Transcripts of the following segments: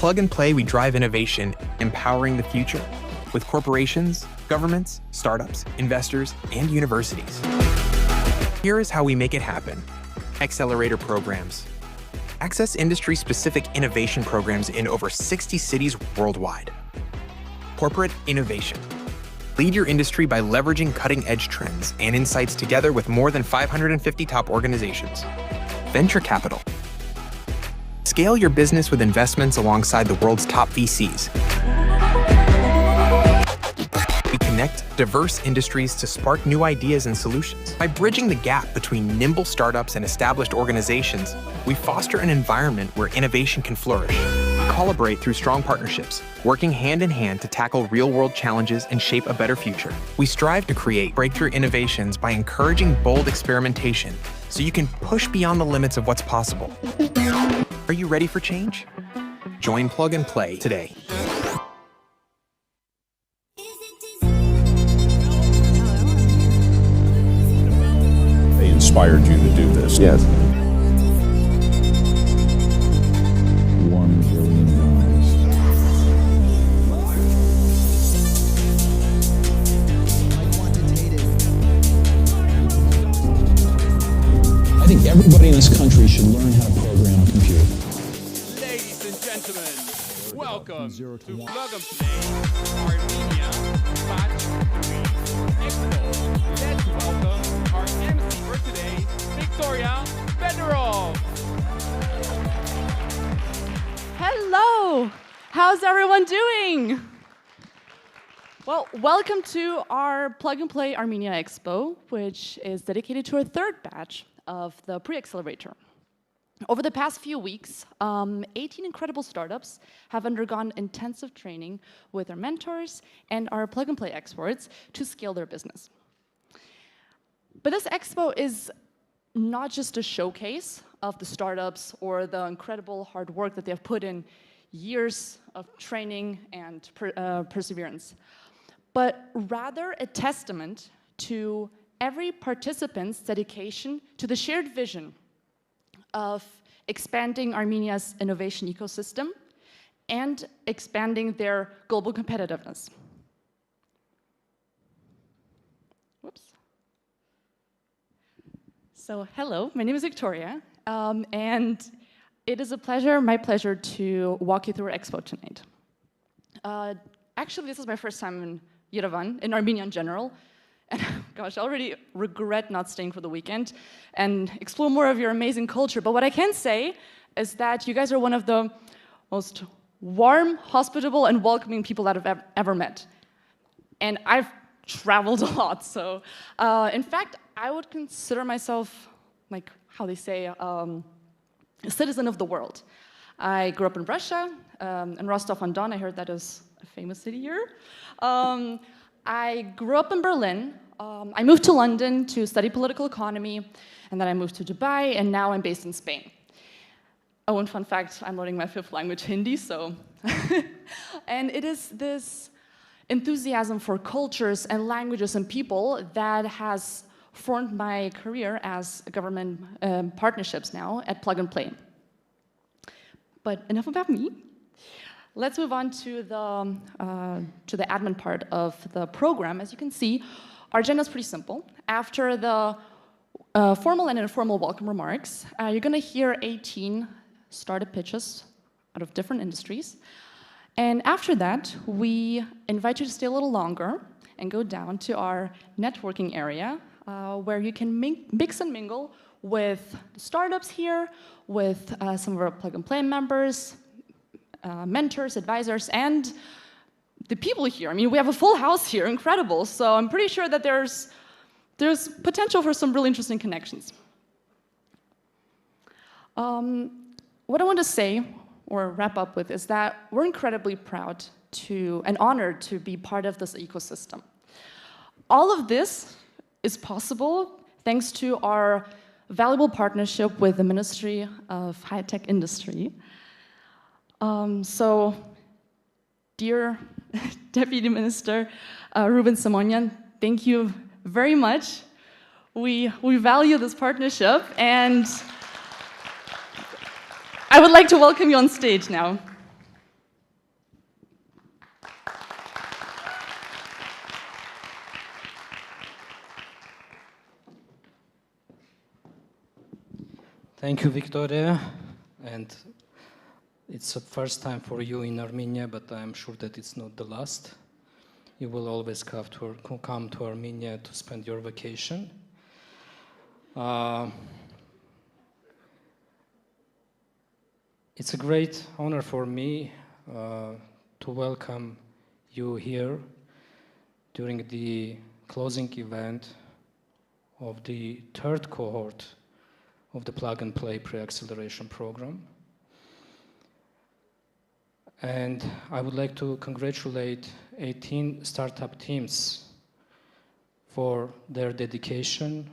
Plug and Play, we drive innovation, empowering the future with corporations, governments, startups, investors, and universities. Here is how we make it happen. Accelerator programs. Access industry-specific innovation programs in over 60 cities worldwide. Corporate innovation. Lead your industry by leveraging cutting-edge trends and insights together with more than 550 top organizations. Venture capital. Scale your business with investments alongside the world's top VCs. We connect diverse industries to spark new ideas and solutions. By bridging the gap between nimble startups and established organizations, we foster an environment where innovation can flourish. We collaborate through strong partnerships, working hand in hand to tackle real-world challenges and shape a better future. We strive to create breakthrough innovations by encouraging bold experimentation so you can push beyond the limits of what's possible. Are you ready for change? Join Plug and Play today. They inspired you to do this. Yes. $1 billion. I think everybody in this country should learn how to program a computer. Ladies and gentlemen, welcome to Plug and Play Armenia Batch 3 Expo. Let's welcome our MC for today, Victoria Fedorov. Hello! How's everyone doing? Well, welcome to our Plug and Play Armenia Expo, which is dedicated to our third batch of the Pre-Accelerator. Over the past few weeks, 18 incredible startups have undergone intensive training with our mentors and our Plug and Play experts to scale their business. But this expo is not just a showcase of the startups or the incredible hard work that they have put in years of training and perseverance, but rather a testament to every participant's dedication to the shared vision of expanding Armenia's innovation ecosystem and expanding their global competitiveness. Whoops. So, hello, my name is Victoria, and it is my pleasure to walk you through our expo tonight. Actually, this is my first time in Yerevan, in Armenia in general, and gosh, I already regret not staying for the weekend and explore more of your amazing culture. But what I can say is that you guys are one of the most warm, hospitable, and welcoming people that I've ever met. And I've traveled a lot, so in fact, I would consider myself, like how they say, a citizen of the world. I grew up in Russia, in Rostov-on-Don. I heard that is a famous city here. I grew up in Berlin. I moved to London to study political economy, and then I moved to Dubai, and now I'm based in Spain. Oh, and fun fact, I'm learning my fifth language, Hindi, so. And it is this enthusiasm for cultures and languages and people that has formed my career as government partnerships now at Plug and Play. But enough about me. Let's move on to the admin part of the program. As you can see, our agenda is pretty simple. After the formal and informal welcome remarks, you're going to hear 18 startup pitches out of different industries. And after that, we invite you to stay a little longer and go down to our networking area, where you can mix and mingle with the startups here, with some of our Plug and Play members, mentors, advisors, and the people here. I mean, we have a full house here, incredible. So I'm pretty sure that there's potential for some really interesting connections. What I want to say, or wrap up with, is that we're incredibly proud and honored to be part of this ecosystem. All of this is possible thanks to our valuable partnership with the Ministry of High-Tech Industry. So, dear Deputy Minister Ruben Simonian, thank you very much. We value this partnership, and I would like to welcome you on stage now. Thank you, Victoria. And it's the first time for you in Armenia, but I'm sure that it's not the last. You will always come to Armenia to spend your vacation. It's a great honor for me to welcome you here during the closing event of the third cohort of the Plug and Play Pre-Acceleration program. And I would like to congratulate 18 startup teams for their dedication,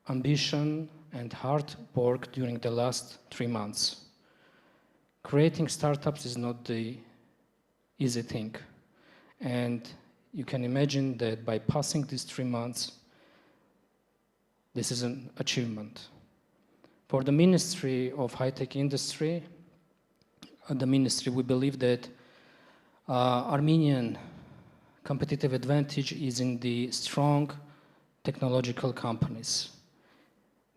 ambition, and hard work during the last 3 months. Creating startups is not the easy thing. And you can imagine that by passing these 3 months, this is an achievement. For the Ministry of High-Tech Industry, we believe that Armenian competitive advantage is in the strong technological companies,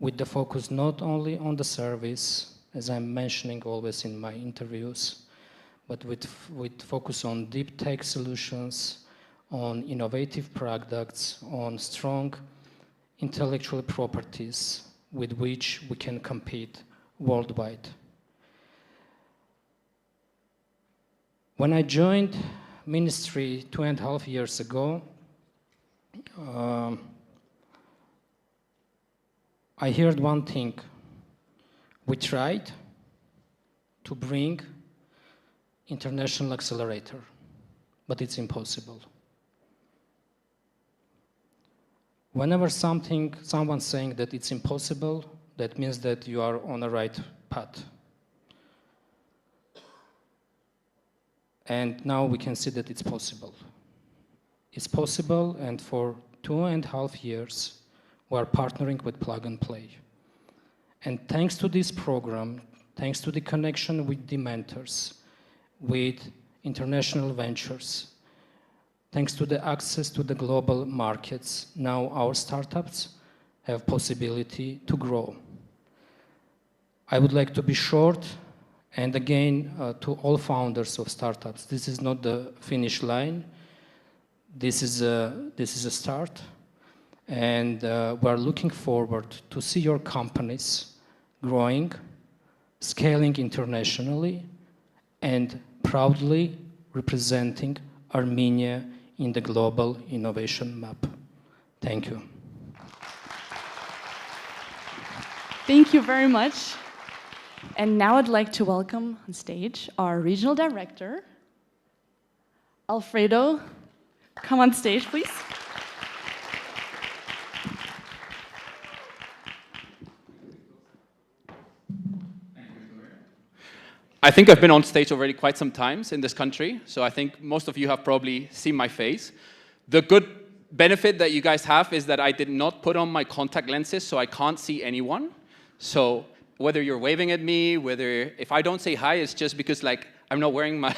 with the focus not only on the service, as I'm mentioning always in my interviews, but with focus on deep tech solutions, on innovative products, on strong intellectual properties with which we can compete worldwide. When I joined Ministry 2.5 years ago, I heard one thing. We tried to bring international accelerator, but it's impossible. Whenever someone's saying that it's impossible, that means that you are on the right path. And now we can see that it's possible. It's possible, and for 2.5 years, we are partnering with Plug and Play. And thanks to this program, thanks to the connection with the mentors, with international ventures, thanks to the access to the global markets, now our startups have possibility to grow. I would like to be short, and again, to all founders of startups, this is not the finish line. This is a start, and we're looking forward to see your companies growing, scaling internationally, and proudly representing Armenia in the global innovation map. Thank you. Thank you very much. And now I'd like to welcome on stage our regional director, Alfredo. Come on stage, please. I think I've been on stage already quite some times in this country, so I think most of you have probably seen my face. The good benefit that you guys have is that I did not put on my contact lenses, so I can't see anyone. So whether you're waving at me, if I don't say hi, it's just because I'm not wearing my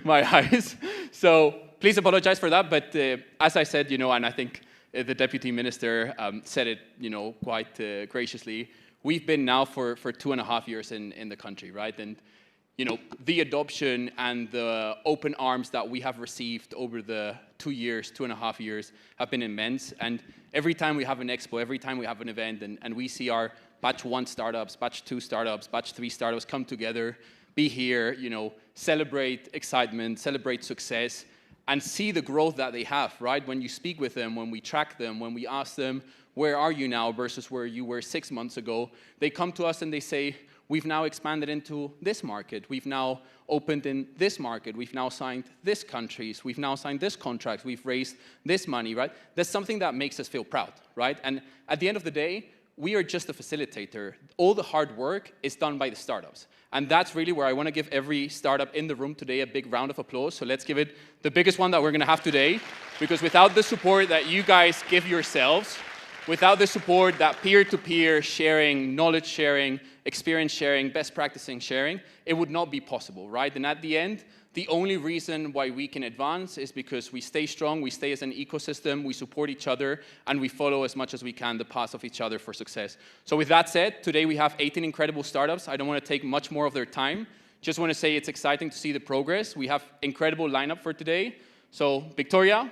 eyes. So please apologize for that, but as I said, and I think the Deputy Minister said it, quite graciously, we've been now for 2.5 years in the country, right? And the adoption and the open arms that we have received over the 2.5 years have been immense. And every time we have an expo, every time we have an event, and we see our batch 1 startups, batch 2 startups, batch 3 startups come together, be here, celebrate excitement, celebrate success, and see the growth that they have, right? When you speak with them, when we track them, when we ask them, where are you now versus where you were 6 months ago, they come to us and they say, we've now expanded into this market. We've now opened in this market. We've now signed this countries. We've now signed this contract. We've raised this money, right? That's something that makes us feel proud, right? And at the end of the day, we are just a facilitator. All the hard work is done by the startups. And that's really where I want to give every startup in the room today a big round of applause. So let's give it the biggest one that we're going to have today. Because without the support that you guys give yourselves, without the support that peer-to-peer sharing, knowledge sharing, experience sharing, best practicing sharing, it would not be possible, right? And at the end, The only reason why we can advance is because we stay strong, we stay as an ecosystem, we support each other, and we follow as much as we can the path of each other for success. So with that said, today we have 18 incredible startups. I don't want to take much more of their time. Just want to say it's exciting to see the progress. We have incredible lineup for today. So Victoria,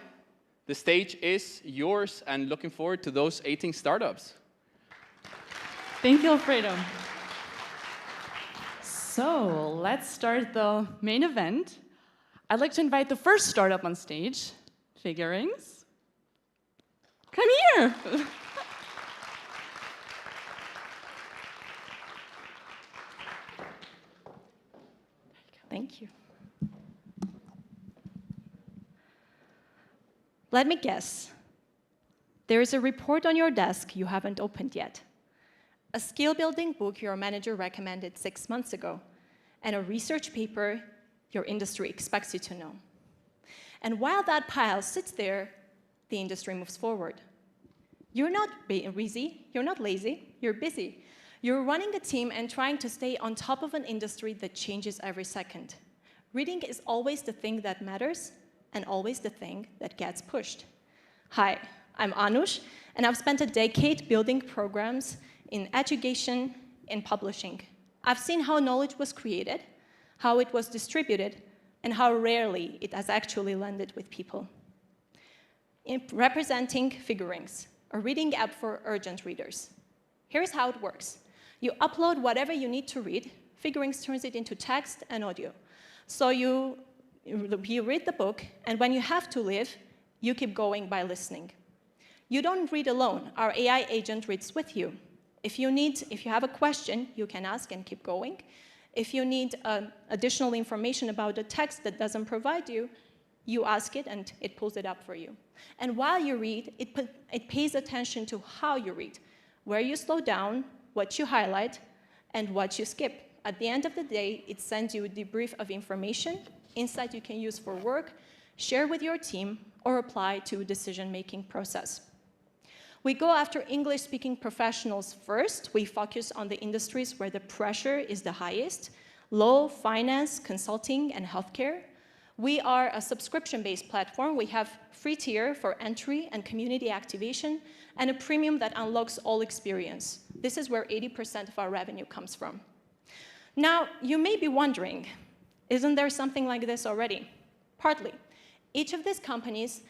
the stage is yours, and looking forward to those 18 startups. Thank you, Alfredo. So let's start the main event. I'd like to invite the first startup on stage, Figurings. Come here. Thank you. Let me guess. There is a report on your desk you haven't opened yet. A skill-building book your manager recommended 6 months ago, and a research paper your industry expects you to know. And while that pile sits there, the industry moves forward. You're not busy, you're not lazy, you're busy. You're running a team and trying to stay on top of an industry that changes every second. Reading is always the thing that matters, and always the thing that gets pushed. Hi, I'm Anush, and I've spent a decade building programs in education, in publishing. I've seen how knowledge was created, how it was distributed, and how rarely it has actually landed with people. In representing Figurings, a reading app for urgent readers. Here's how it works. You upload whatever you need to read. Figurings turns it into text and audio. So you read the book, and when you have to leave, you keep going by listening. You don't read alone. Our AI agent reads with you. If you have a question, you can ask and keep going. If you need additional information about a text that doesn't provide you, you ask it and it pulls it up for you. And while you read, it pays attention to how you read, where you slow down, what you highlight, and what you skip. At the end of the day, it sends you a debrief of information, insight you can use for work, share with your team, or apply to a decision-making process. We go after English-speaking professionals first. We focus on the industries where the pressure is the highest: law, finance, consulting, and healthcare. We are a subscription-based platform. We have free tier for entry and community activation, and a premium that unlocks all experience. This is where 80% of our revenue comes from. Now, you may be wondering, isn't there something like this already? Partly. Each of these companies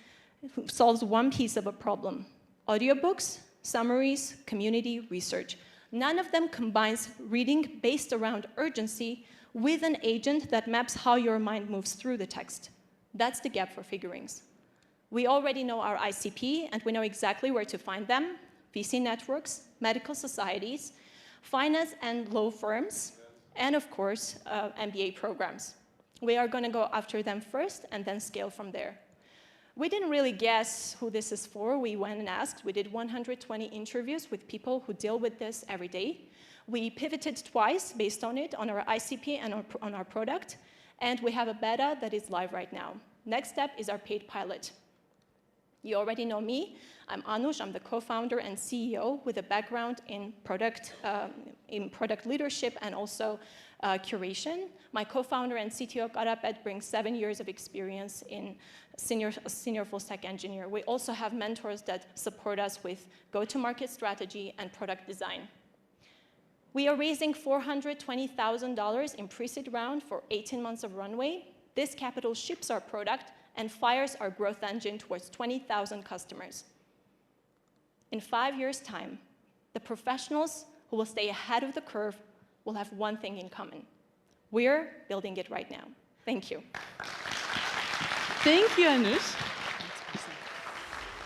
solves one piece of a problem: audiobooks, summaries, community, research. None of them combines reading based around urgency with an agent that maps how your mind moves through the text. That's the gap for Figurings. We already know our ICP, and we know exactly where to find them: VC networks, medical societies, finance and law firms, and of course, MBA programs. We are going to go after them first and then scale from there. We didn't really guess who this is for. We went and asked. We did 120 interviews with people who deal with this every day. We pivoted twice based on it, on our ICP and on our product. And we have a beta that is live right now. Next step is our paid pilot. You already know me. I'm Anush. I'm the co-founder and CEO with a background in product leadership and also curation. My co-founder and CTO, Karapet, brings 7 years of experience in senior full stack engineer. We also have mentors that support us with go-to-market strategy and product design. We are raising $420,000 in pre-seed round for 18 months of runway. This capital ships our product and fires our growth engine towards 20,000 customers. In 5 years' time, the professionals who will stay ahead of the curve will have one thing in common: we're building it right now. Thank you. Thank you, Anush.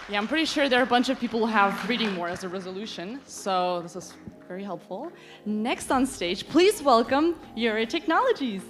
Yeah, I'm pretty sure there are a bunch of people who have reading more as a resolution, so this is very helpful. Next on stage, please welcome Yuri Technologies.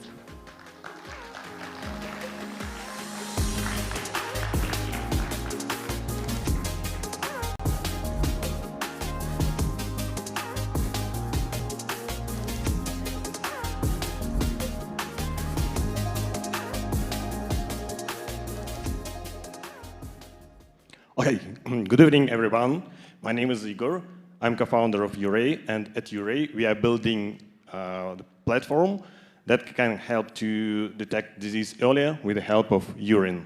Okay, good evening, everyone. My name is Igor. I'm co-founder of Urey, and at Urey, we are building the platform that can help to detect disease earlier with the help of urine.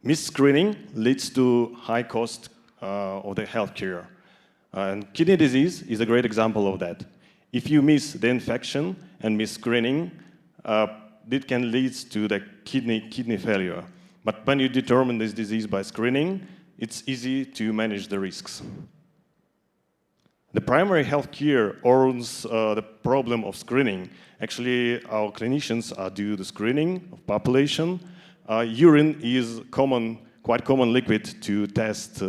Misscreening leads to high cost of the healthcare. And kidney disease is a great example of that. If you miss the infection and miss screening, it can lead to the kidney failure. But when you determine this disease by screening, it's easy to manage the risks. The primary health care owns the problem of screening. Actually, our clinicians do the screening of population. Urine is quite common liquid to test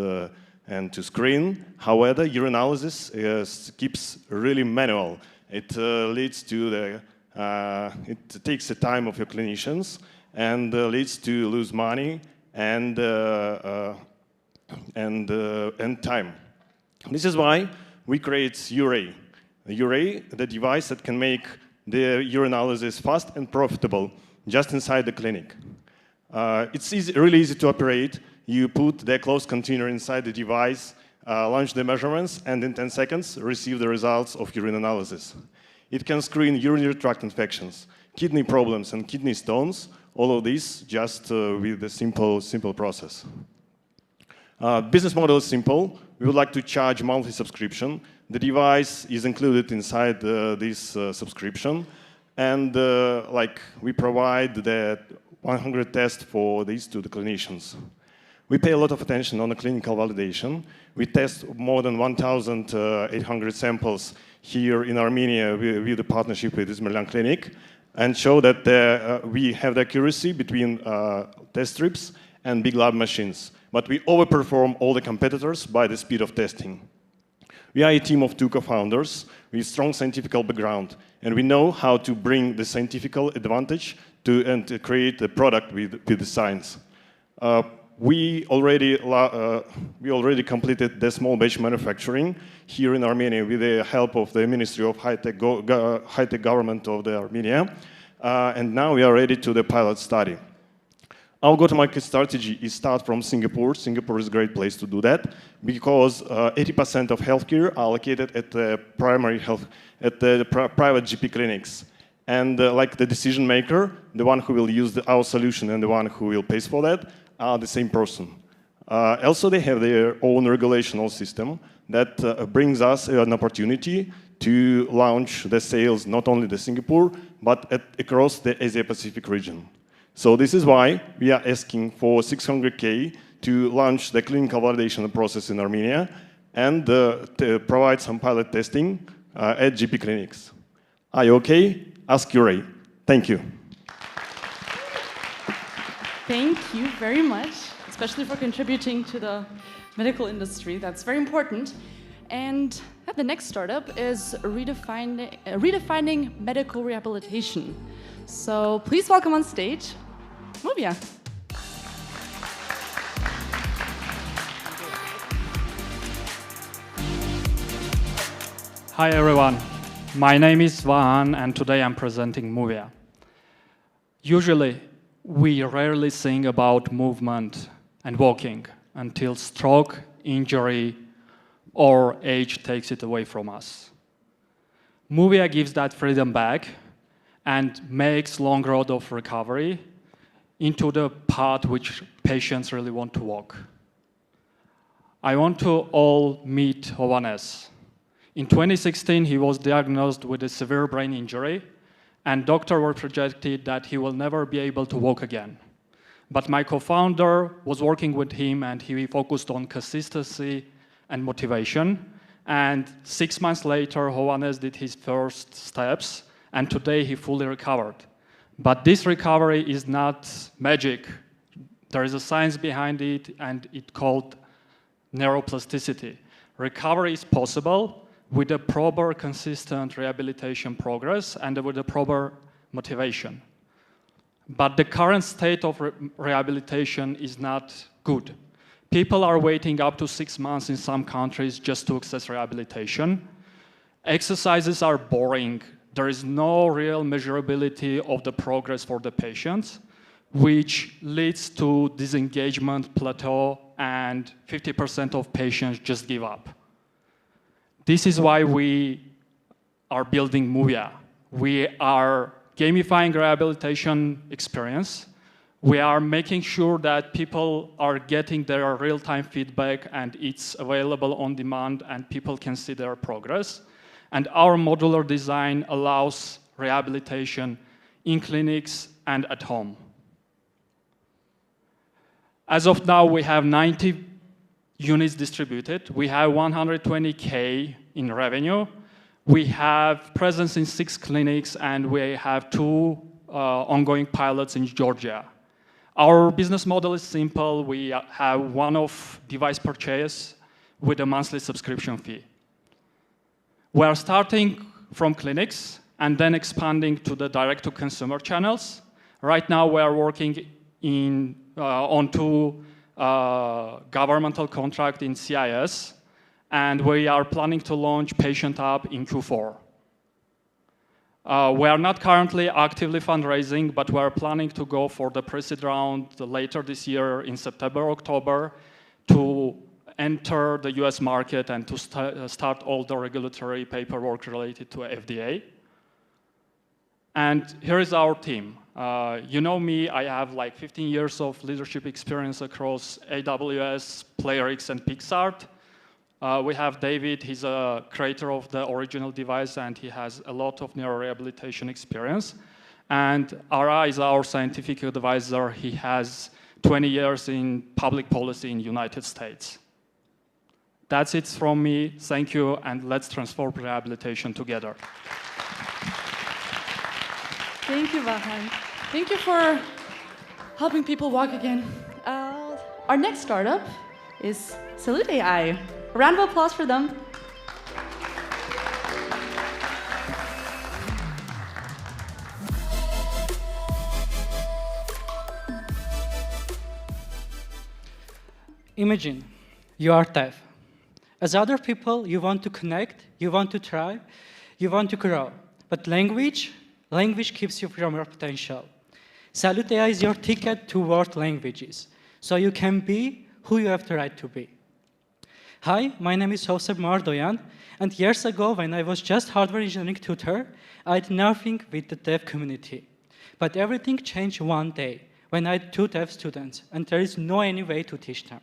and to screen. However, urinalysis keeps really manual. It leads to the it takes the time of your clinicians and leads to lose money and time. This is why we create URA. URA, the device that can make the urinalysis fast and profitable just inside the clinic. It's really easy to operate. You put the closed container inside the device, launch the measurements, and in 10 seconds receive the results of urine analysis. It can screen urinary tract infections, kidney problems, and kidney stones, all of this just with a simple process. Business model is simple. We would like to charge monthly subscription. The device is included inside this subscription, and we provide the 100 tests for these to the clinicians. We pay a lot of attention on the clinical validation. We test more than 1,800 samples here in Armenia with the partnership with Izmirlan Clinic, and show that we have the accuracy between test strips and big lab machines. But we overperform all the competitors by the speed of testing. We are a team of 2 co-founders with strong scientific background, and we know how to bring the scientific advantage and to create a product with the science. We already completed the small batch manufacturing here in Armenia with the help of the Ministry of High-Tech Government of the Armenia, and now we are ready to the pilot study. Our go-to-market strategy is start from Singapore. Singapore is a great place to do that because 80% of healthcare are located at the private GP clinics. And like the decision maker, the one who will use our solution and the one who will pay for that are the same person. Also, they have their own regulational system that brings us an opportunity to launch the sales not only in Singapore, but across the Asia-Pacific region. So this is why we are asking for 600K to launch the clinical validation process in Armenia and to provide some pilot testing at GP clinics. Are you okay? Ask your Ray. Thank you. Thank you very much, especially for contributing to the medical industry. That's very important. And the next startup is redefining medical rehabilitation. So please welcome on stage, Movia. Hi everyone, my name is Vahan and today I'm presenting Movia. Usually, we rarely think about movement and walking until stroke, injury, or age takes it away from us. Movia gives that freedom back and makes long road of recovery into the path which patients really want to walk. I want to all meet Hovhannes. In 2016, he was diagnosed with a severe brain injury, and doctors were projected that he will never be able to walk again. But my co-founder was working with him, and he focused on consistency and motivation. And 6 months later, Hovhannes did his first steps, and today he fully recovered. But this recovery is not magic. There is a science behind it, and it's called neuroplasticity. Recovery is possible with a proper, consistent rehabilitation progress and with a proper motivation. But the current state of rehabilitation is not good. People are waiting up to 6 months in some countries just to access rehabilitation. Exercises are boring. There is no real measurability of the progress for the patients, which leads to disengagement, plateau, and 50% of patients just give up. This is why we are building Movia. We are gamifying rehabilitation experience. We are making sure that people are getting their real-time feedback and it's available on demand and people can see their progress. And our modular design allows rehabilitation in clinics and at home. As of now, we have 90 units distributed. We have 120K in revenue. We have presence in 6 clinics, and we have 2 ongoing pilots in Georgia. Our business model is simple. We have one-off device purchase with a monthly subscription fee. We are starting from clinics and then expanding to the direct-to-consumer channels. Right now, we are working on 2 governmental contracts in CIS, and we are planning to launch Patient App in Q4. We are not currently actively fundraising, but we are planning to go for the pre-seed round later this year in September, October, to enter the US market and to start all the regulatory paperwork related to FDA. And here is our team. You know me, I have like 15 years of leadership experience across AWS, PlayerX, and PixArt. We have David, he's a creator of the original device and he has a lot of neurorehabilitation experience. And Ara is our scientific advisor. He has 20 years in public policy in the United States. That's it from me. Thank you, and let's transform rehabilitation together. Thank you, Vahan. Thank you for helping people walk again. Our next startup is Salute AI. A round of applause for them. Imagine you are deaf. As other people, you want to connect, you want to try, you want to grow. But language keeps you from your potential. Salute AI is your ticket to world languages, so you can be who you have the right to be. Hi, my name is Josep Mardoyan, and years ago, when I was just hardware engineering tutor, I had nothing with the deaf community. But everything changed one day, when I had 2 deaf students, and there is no any way to teach them.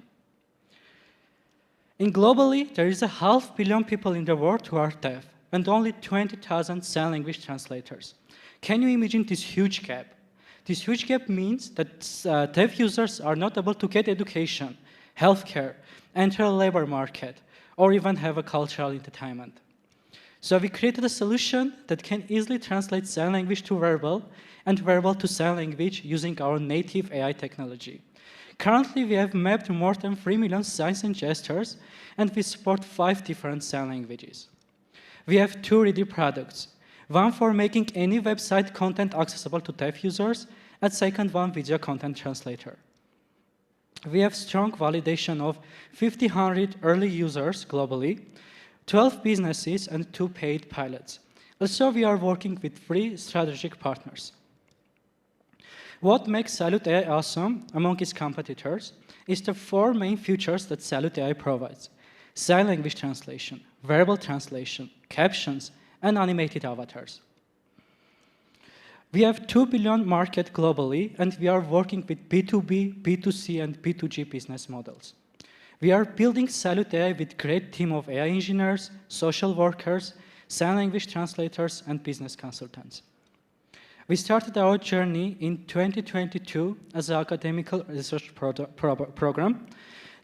And globally, there is 500 million people in the world who are deaf, and only 20,000 sign language translators. Can you imagine this huge gap? This huge gap means that deaf users are not able to get education, healthcare, enter a labor market, or even have a cultural entertainment. So we created a solution that can easily translate sign language to verbal and verbal to sign language using our native AI technology. Currently, we have mapped more than 3 million signs and gestures, and we support 5 different sign languages. We have 2 ready products, one for making any website content accessible to deaf users, and second one, video content translator. We have strong validation of 1,500 early users globally, 12 businesses, and 2 paid pilots. Also, we are working with 3 strategic partners. What makes Salute AI awesome among its competitors is the 4 main features that Salute AI provides: sign language translation, verbal translation, captions, and animated avatars. We have 2 billion market globally, and we are working with B2B, B2C, and B2G business models. We are building Salute AI with great team of AI engineers, social workers, sign language translators, and business consultants. We started our journey in 2022 as an academic research program.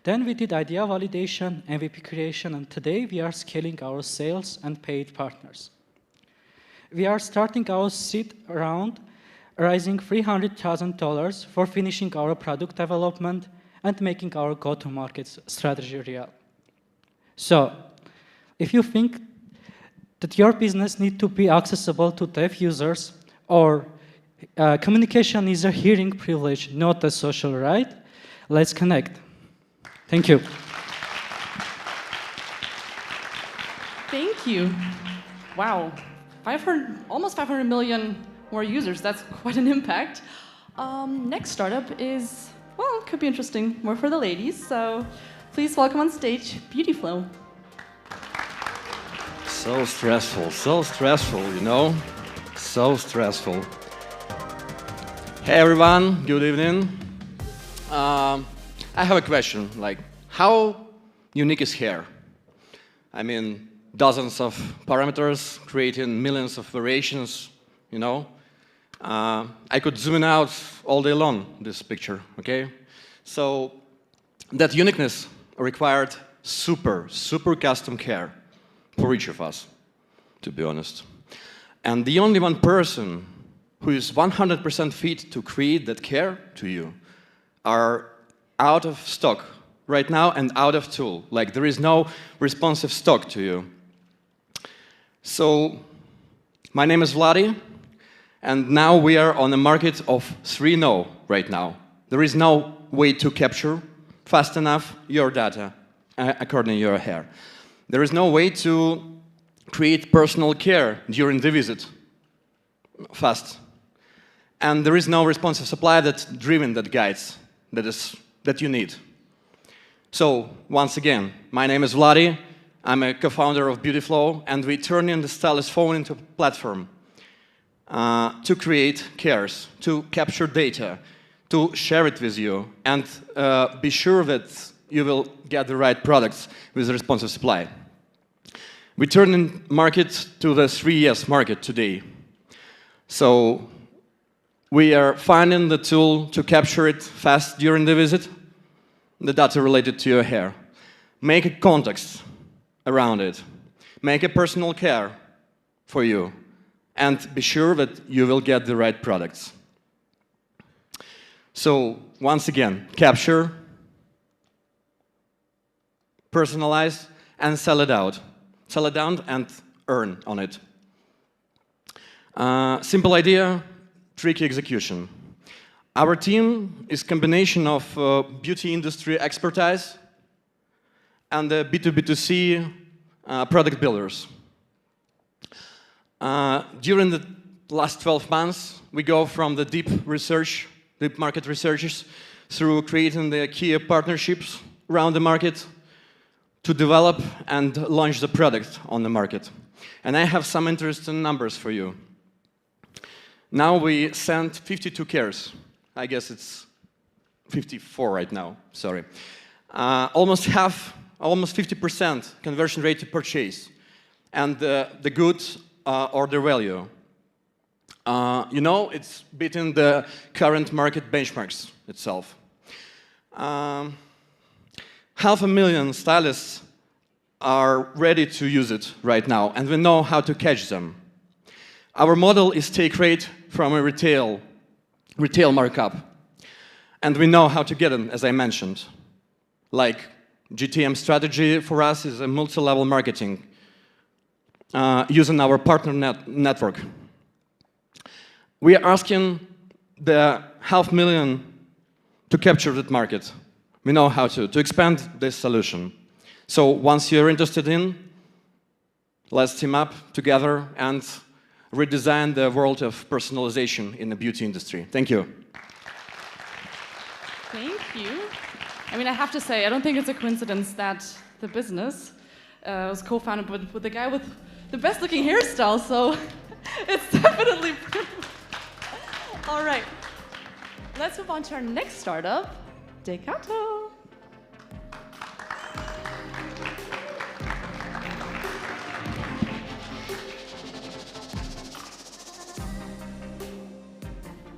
Then we did idea validation, MVP creation, and today we are scaling our sales and paid partners. We are starting our seed round, raising $300,000 for finishing our product development and making our go-to-market strategy real. So, if you think that your business needs to be accessible to deaf users, or communication is a hearing privilege, not a social right, let's connect. Thank you. Thank you. Wow. Almost 500 million more users. That's quite an impact. Next startup is, well, it could be interesting, more for the ladies. So please welcome on stage Beautyflow. So stressful, you know? So stressful. Hey everyone, good evening. I have a question, like, how unique is hair? I mean, dozens of parameters, creating millions of variations, you know? I could zoom in out all day long, this picture, okay? So, that uniqueness required super custom hair for each of us, to be honest. And the only one person who is 100% fit to create that hair to you are out of stock right now and out of tool. Like, there is no responsive stock to you. So, my name is Vladi, and now we are on a market of 3.0 right now. There is no way to capture fast enough your data according to your hair. There is no way to create personal care during the visit fast. And there is no responsive supply that's driven, that guides, that you need. So, once again, my name is Vladi. I'm a co-founder of Beautyflow, and we turn in the stylist phone into a platform to create cares, to capture data, to share it with you, and be sure that you will get the right products with a responsive supply. We turn in market to the 3S market today. So we are finding the tool to capture it fast during the visit, the data related to your hair. Make a context around it. Make a personal care for you. And be sure that you will get the right products. So, once again, capture, personalize, and sell it out. Sell it down and earn on it. Simple idea, tricky execution. Our team is a combination of beauty industry expertise and B2B2C product builders. During the last 12 months, we go from the deep market researchers, through creating the key partnerships around the market to develop and launch the product on the market. And I have some interesting numbers for you. Now we sent 52 cares. I guess it's 54 right now, sorry. Almost 50% conversion rate to purchase. And the good order value. You know, it's beating the current market benchmarks itself. 500,000 stylists are ready to use it right now, and we know how to catch them. Our model is take rate from a retail markup, and we know how to get them, as I mentioned. Like, GTM strategy for us is a multi-level marketing using our partner network. We are asking the 500,000 to capture that market. We know how to expand this solution. So once you're interested in, let's team up together and redesign the world of personalization in the beauty industry. Thank you. Thank you. I mean, I have to say, I don't think it's a coincidence that the business was co-founded with the guy with the best looking hairstyle, so it's definitely all right. Let's move on to our next startup, Decato.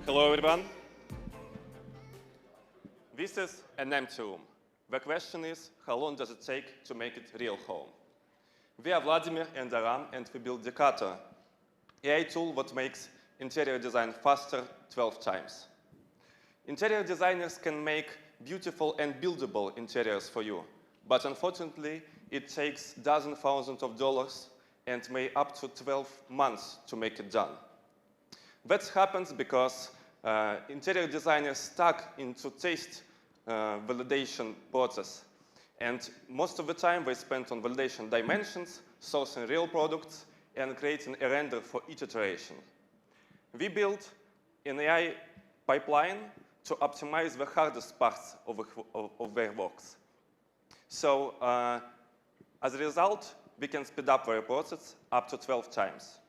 Hello, everyone. This is an empty room. The question is, how long does it take to make it real home? We are Vladimir and Aram, and we built Decato, AI tool that makes interior design faster 12 times. Interior designers can make beautiful and buildable interiors for you, but unfortunately, it takes dozens of thousands of dollars and may up to 12 months to make it done. That happens because interior designers stuck into taste validation process. And most of the time they spend on validation dimensions, sourcing real products, and creating a render for each iteration. We built an AI pipeline to optimize the hardest parts of their works. So as a result, we can speed up their process up to 12 times.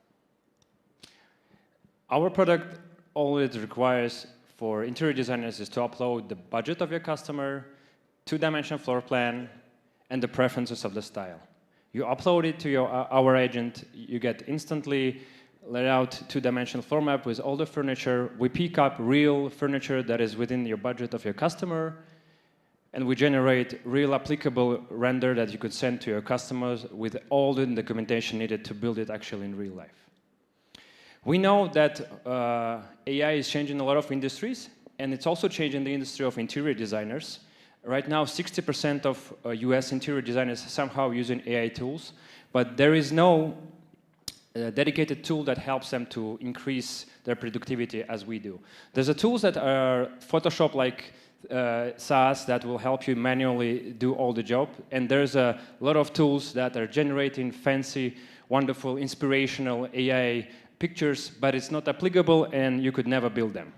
Our product always requires for interior designers is to upload the budget of your customer, two-dimensional floor plan, and the preferences of the style. You upload it to our agent, you get instantly laid out two-dimensional floor map with all the furniture. We pick up real furniture that is within your budget of your customer, and we generate real applicable render that you could send to your customers with all the documentation needed to build it actually in real life. We know that AI is changing a lot of industries, and it's also changing the industry of interior designers. Right now, 60% of US interior designers somehow using AI tools, but there is no dedicated tool that helps them to increase their productivity as we do. There's a tools that are Photoshop-like SaaS that will help you manually do all the job, and there's a lot of tools that are generating fancy, wonderful, inspirational AI pictures, but it's not applicable and you could never build them.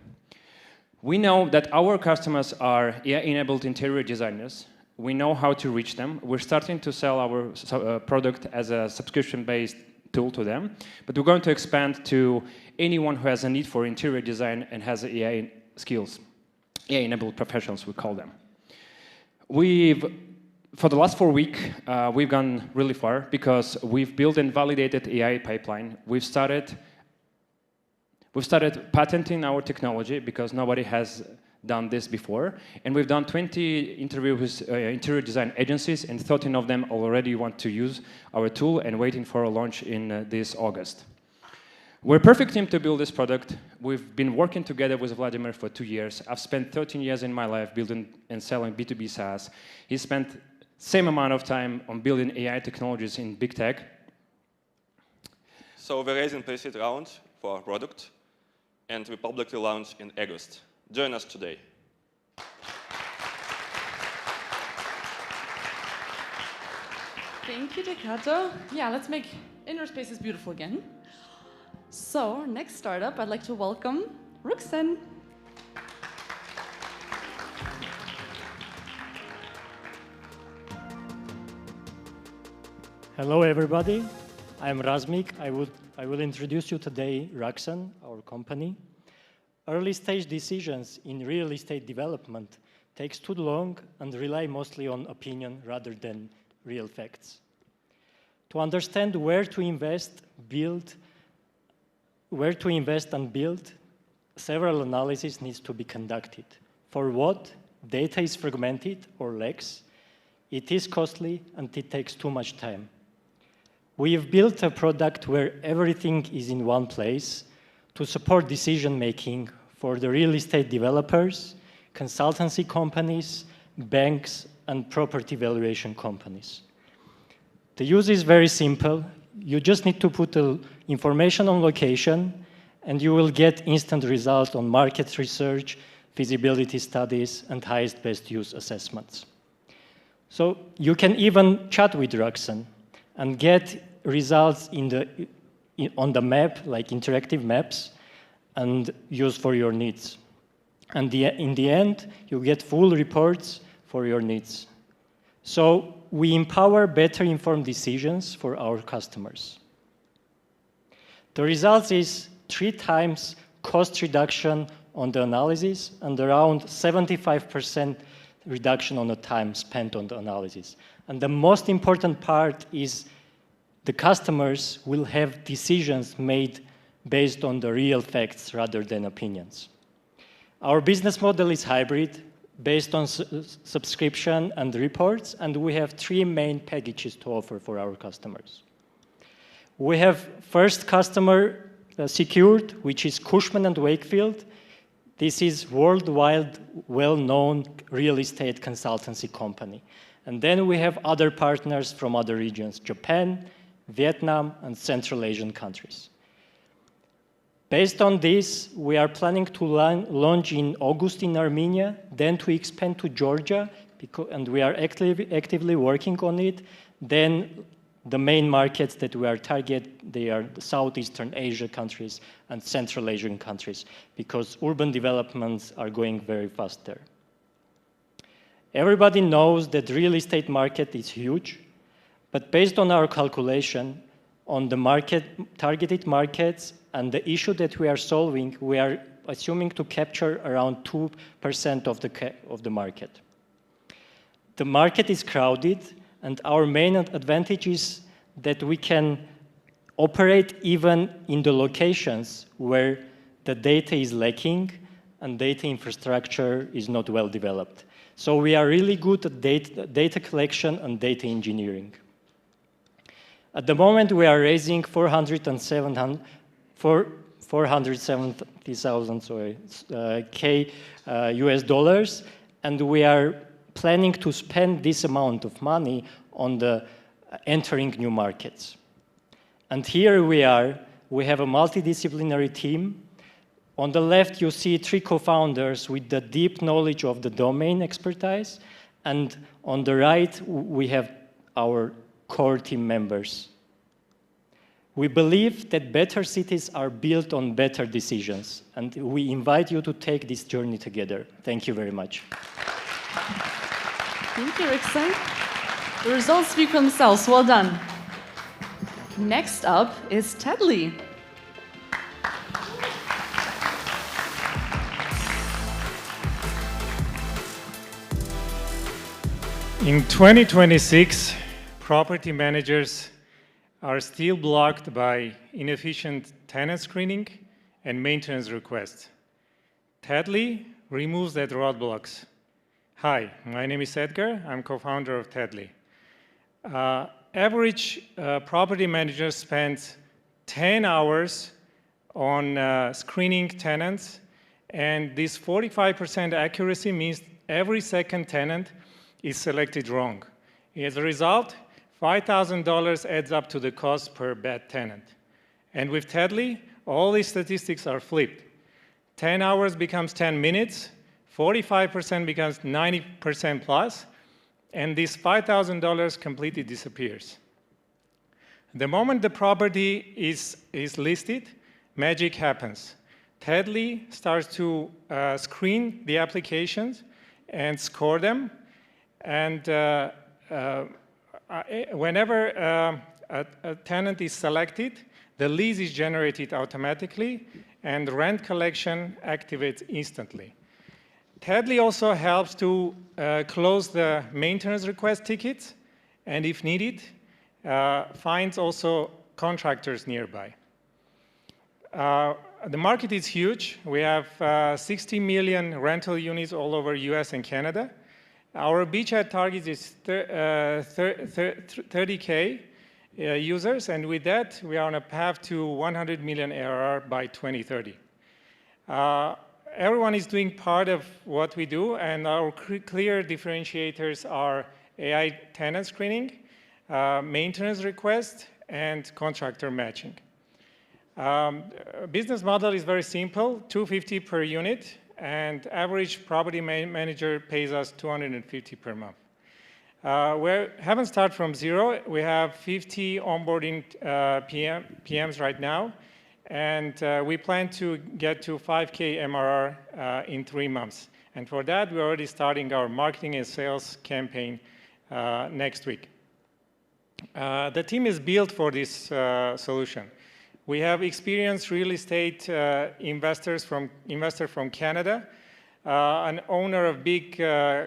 We know that our customers are AI-enabled interior designers. We know how to reach them. We're starting to sell our product as a subscription-based tool to them, but we're going to expand to anyone who has a need for interior design and has AI skills. AI-enabled professionals, we call them. For the last 4 weeks, we've gone really far because we've built and validated AI pipeline. We've started patenting our technology because nobody has done this before. And we've done 20 interviews with interior design agencies, and 13 of them already want to use our tool and waiting for a launch in this August. We're a perfect team to build this product. We've been working together with Vladimir for 2 years. I've spent 13 years in my life building and selling B2B SaaS. He spent same amount of time on building AI technologies in big tech. So we're raising pre-seed round for our product, and we publicly launch in August. Join us today. Thank you, Dekato. Yeah, let's make inner spaces beautiful again. So, next startup, I'd like to welcome Ruxen. Hello, everybody. I'm Razmik. I will introduce you today Ruxen, our company. Early stage decisions in real estate development takes too long and rely mostly on opinion rather than real facts. To understand where to invest and build, several analyses needs to be conducted. For what? Data is fragmented or lacks, it is costly, and it takes too much time. We have built a product where everything is in one place to support decision-making for the real estate developers, consultancy companies, banks, and property valuation companies. The use is very simple. You just need to put information on location, and you will get instant results on market research, feasibility studies, and highest best use assessments. So you can even chat with Ruxen and get results on the map, like interactive maps, and use for your needs. And in the end, you get full reports for your needs. So we empower better informed decisions for our customers. The result is 3 times cost reduction on the analysis and around 75% reduction on the time spent on the analysis. And the most important part is the customers will have decisions made based on the real facts rather than opinions. Our business model is hybrid, based on subscription and reports, and we have 3 main packages to offer for our customers. We have first customer secured, which is Cushman & Wakefield. This is worldwide well-known real estate consultancy company. And then we have other partners from other regions, Japan, Vietnam, and Central Asian countries. Based on this, we are planning to launch in August in Armenia, then to expand to Georgia, and we are actively working on it. Then the main markets that we are targeting, they are the Southeastern Asia countries and Central Asian countries, because urban developments are going very fast there. Everybody knows that real estate market is huge, but based on our calculation, on the targeted markets, and the issue that we are solving, we are assuming to capture around 2% of the market. The market is crowded, and our main advantage is that we can operate even in the locations where the data is lacking and data infrastructure is not well developed. So we are really good at data collection and data engineering. At the moment, we are raising 470,000 US dollars, and we are planning to spend this amount of money on entering new markets. And here we have a multidisciplinary team. On the left, you see 3 co-founders with the deep knowledge of the domain expertise, and on the right, we have our core team members. We believe that better cities are built on better decisions, and we invite you to take this journey together. Thank you very much. Thank you, Rickson. The results speak for themselves. Well done. Next up is Tedley. In 2026, property managers are still blocked by inefficient tenant screening and maintenance requests. Tedley removes that roadblocks. Hi, my name is Edgar. I'm co-founder of Tedley. Average property manager spends 10 hours on screening tenants, and this 45% accuracy means every second tenant is selected wrong. As a result, $5,000 adds up to the cost per bad tenant. And with Tedley, all these statistics are flipped. 10 hours becomes 10 minutes, 45% becomes 90% plus, and this $5,000 completely disappears. The moment the property is listed, magic happens. Tedley starts to screen the applications and score them, and whenever a tenant is selected, the lease is generated automatically, and rent collection activates instantly. Tedley also helps to close the maintenance request tickets, and if needed, finds also contractors nearby. The market is huge. We have 60 million rental units all over US and Canada. Our beachhead target is 30K users, and with that, we are on a path to 100 million ARR by 2030. Everyone is doing part of what we do, and our clear differentiators are AI tenant screening, maintenance request, and contractor matching. Business model is very simple, $250 per unit, and average property manager pays us $250 per month. We haven't started from zero. We have 50 onboarding PMs right now, and we plan to get to 5K MRR in 3 months. And for that, we're already starting our marketing and sales campaign next week. The team is built for this solution. We have experienced real estate investor from Canada, an owner of big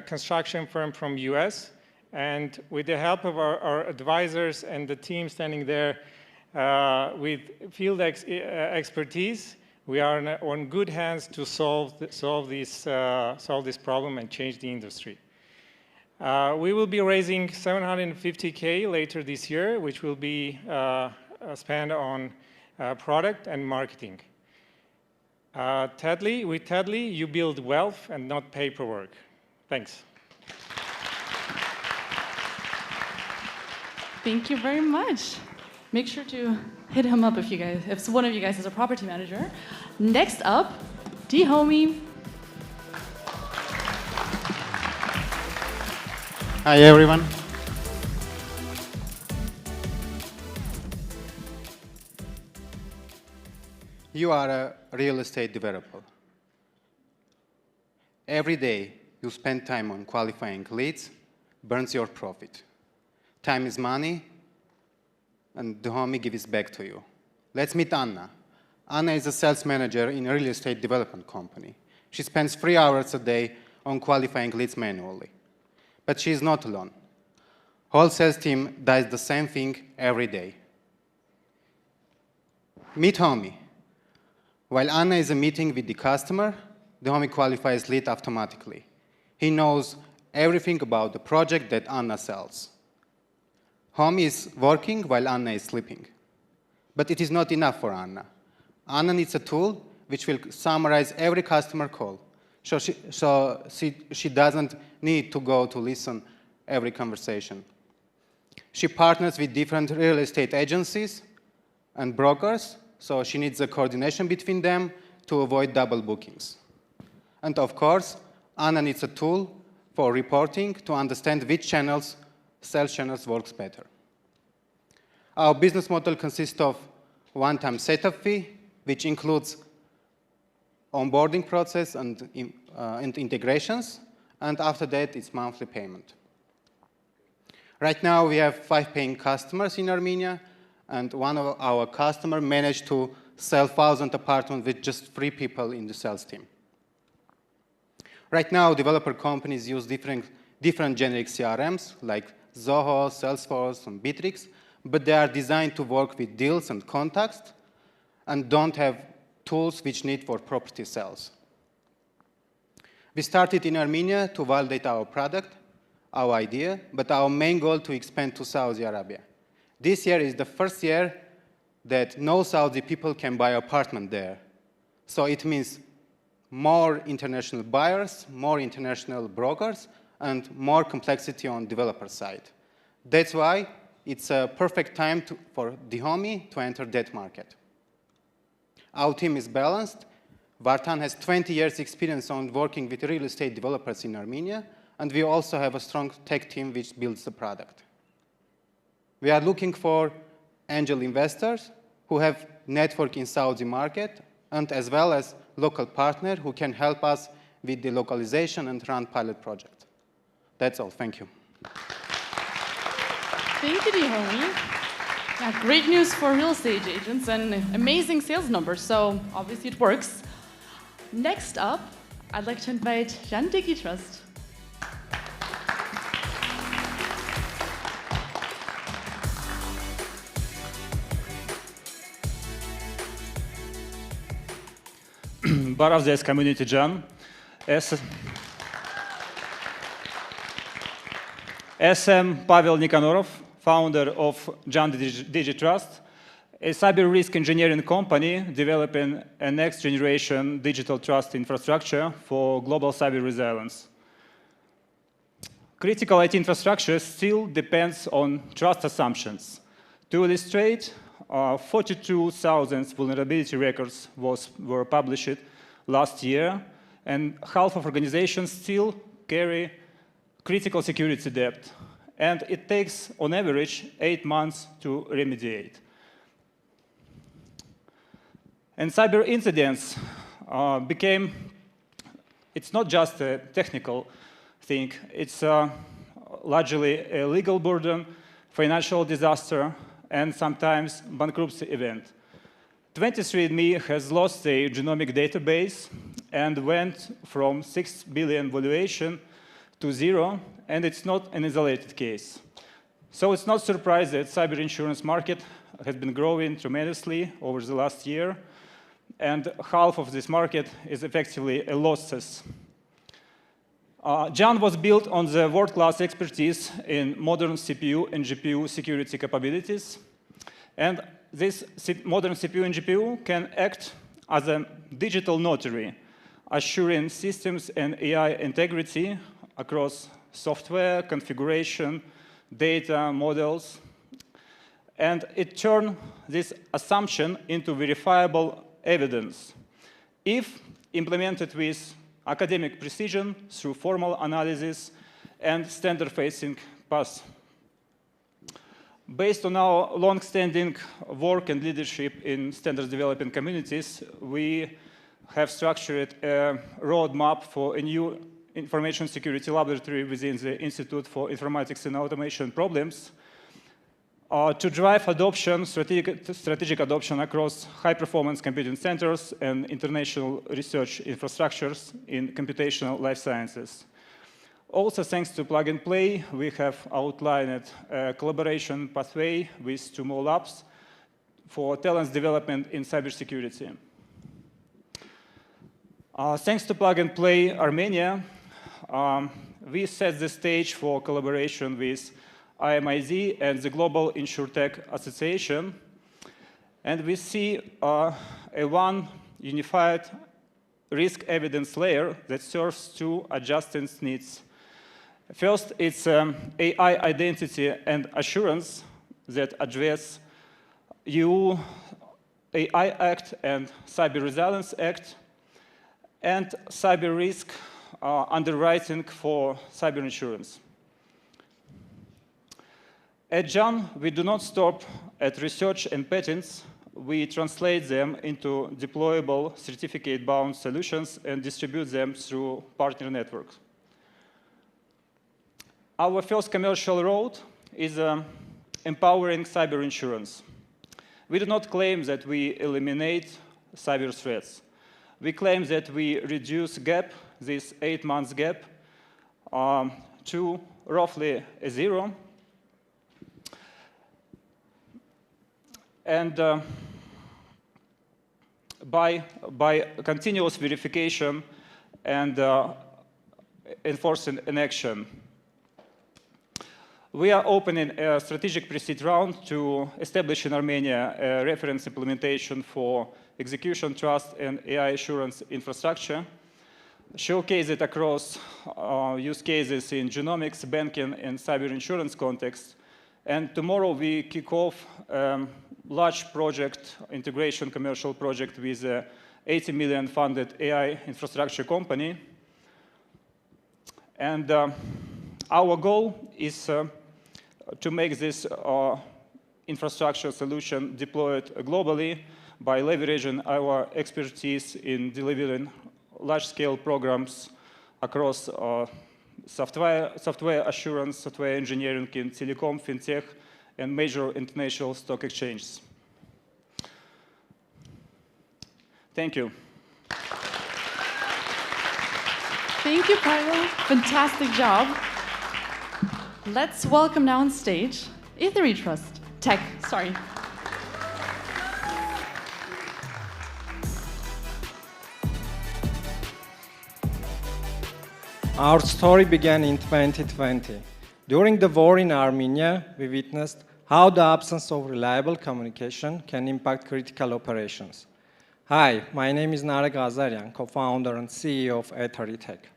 construction firm from US, and with the help of our advisors and the team standing there with field expertise, we are on good hands to solve this problem and change the industry. We will be raising $750K later this year, which will be spent on product and marketing. With Tedley, you build wealth and not paperwork. Thanks. Thank you very much. Make sure to hit him up if one of you guys is a property manager. Next up, D-Homie. Hi, everyone. You are a real estate developer. Every day, you spend time on qualifying leads, burns your profit. Time is money, and the homie gives back to you. Let's meet Anna. Anna is a sales manager in a real estate development company. She spends 3 hours a day on qualifying leads manually. But she is not alone. Whole sales team does the same thing every day. Meet homie. While Anna is meeting with the customer, the homie qualifies lead automatically. He knows everything about the project that Anna sells. Homie is working while Anna is sleeping. But it is not enough for Anna. Anna needs a tool which will summarize every customer call, so she doesn't need to go to listen every conversation. She partners with different real estate agencies and brokers, so she needs a coordination between them to avoid double bookings. And of course, Anna needs a tool for reporting to understand which channels, sales channels works better. Our business model consists of one-time setup fee, which includes onboarding process and integrations, and after that, it's monthly payment. Right now, we have 5 paying customers in Armenia, and one of our customers managed to sell 1,000 apartments with just 3 people in the sales team. Right now, developer companies use different generic CRMs like Zoho, Salesforce, and Bittrex, but they are designed to work with deals and contacts and don't have tools which need for property sales. We started in Armenia to validate our product, our idea, but our main goal to expand to Saudi Arabia. This year is the first year that no Saudi people can buy an apartment there. So it means more international buyers, more international brokers, and more complexity on developer side. That's why it's a perfect time for the homie to enter that market. Our team is balanced. Vartan has 20 years experience on working with real estate developers in Armenia, and we also have a strong tech team which builds the product. We are looking for angel investors who have network in Saudi market, and as well as local partner who can help us with the localization and run pilot project. That's all, thank you. Thank you, homie. Yeah, great news for real estate agents and amazing sales numbers, so obviously it works. Next up, I'd like to invite Jan Digitrust. Baravdes community Jan. SM Pavel Nikonorov, founder of Jan Digitrust, a cyber risk engineering company developing a next generation digital trust infrastructure for global cyber resilience. Critical IT infrastructure still depends on trust assumptions. To illustrate, 42,000 vulnerability records were published last year, and half of organizations still carry critical security debt, and it takes, on average, 8 months to remediate. And cyber incidents it's not just a technical thing, it's largely a legal burden, financial disaster, and sometimes bankruptcy event. 23andMe has lost a genomic database and went from 6 billion valuation to 0, and it's not an isolated case. So it's not surprising that cyber insurance market has been growing tremendously over the last year, and half of this market is effectively a losses. Jan was built on the world-class expertise in modern CPU and GPU security capabilities, and this modern CPU and GPU can act as a digital notary, assuring systems and AI integrity across software, configuration, data, models, and it turns this assumption into verifiable evidence if implemented with academic precision through formal analysis and standard-facing paths. Based on our long-standing work and leadership in standards developing communities, we have structured a roadmap for a new information security laboratory within the Institute for Informatics and Automation Problems. to drive adoption, strategic adoption across high-performance computing centers and international research infrastructures in computational life sciences. Also, thanks to Plug and Play, we have outlined a collaboration pathway with 2 more labs for talent development in cybersecurity. Thanks to Plug and Play Armenia, we set the stage for collaboration with IMID and the Global InsurTech Association, and we see a one unified risk evidence layer that serves 2 adjacent needs. First, it's AI identity and assurance that address EU AI Act and Cyber Resilience Act, and cyber risk underwriting for cyber insurance. At JAN, we do not stop at research and patents. We translate them into deployable certificate-bound solutions and distribute them through partner networks. Our first commercial road is empowering cyber insurance. We do not claim that we eliminate cyber threats. We claim that we reduce gap, this 8 months gap, to roughly 0. And by continuous verification and enforcing an action. We are opening a strategic pre-seed round to establish in Armenia a reference implementation for execution, trust, and AI assurance infrastructure, showcase it across use cases in genomics, banking, and cyber insurance context. And tomorrow we kick off large project, integration commercial project with a 80 million funded AI infrastructure company. And our goal is to make this infrastructure solution deployed globally by leveraging our expertise in delivering large-scale programs across software assurance, software engineering in telecom, fintech, and major international stock exchanges. Thank you. Thank you, Pavel. Fantastic job. Let's welcome now on stage Ethery Trust. Sorry. Our story began in 2020. During the war in Armenia, we witnessed how the absence of reliable communication can impact critical operations. Hi, my name is Narek Azarian, co-founder and CEO of Ethery Tech.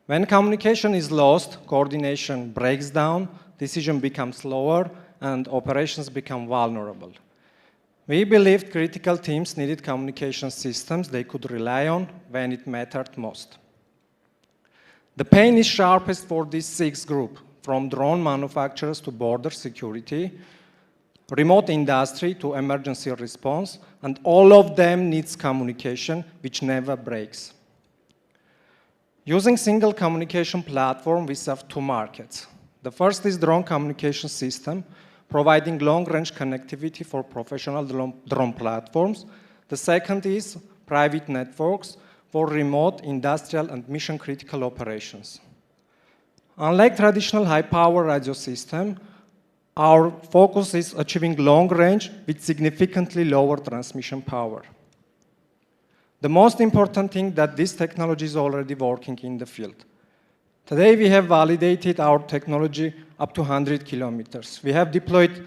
When communication is lost, coordination breaks down, decision becomes slower, and operations become vulnerable. We believed critical teams needed communication systems they could rely on when it mattered most. The pain is sharpest for this 6 group, from drone manufacturers to border security, remote industry to emergency response, and all of them needs communication which never breaks. Using single communication platform, we serve 2 markets. The first is drone communication system, providing long-range connectivity for professional drone platforms. The second is private networks for remote, industrial, and mission-critical operations. Unlike traditional high-power radio system, our focus is achieving long range with significantly lower transmission power. The most important thing that this technology is already working in the field. Today we have validated our technology up to 100 kilometers. We have deployed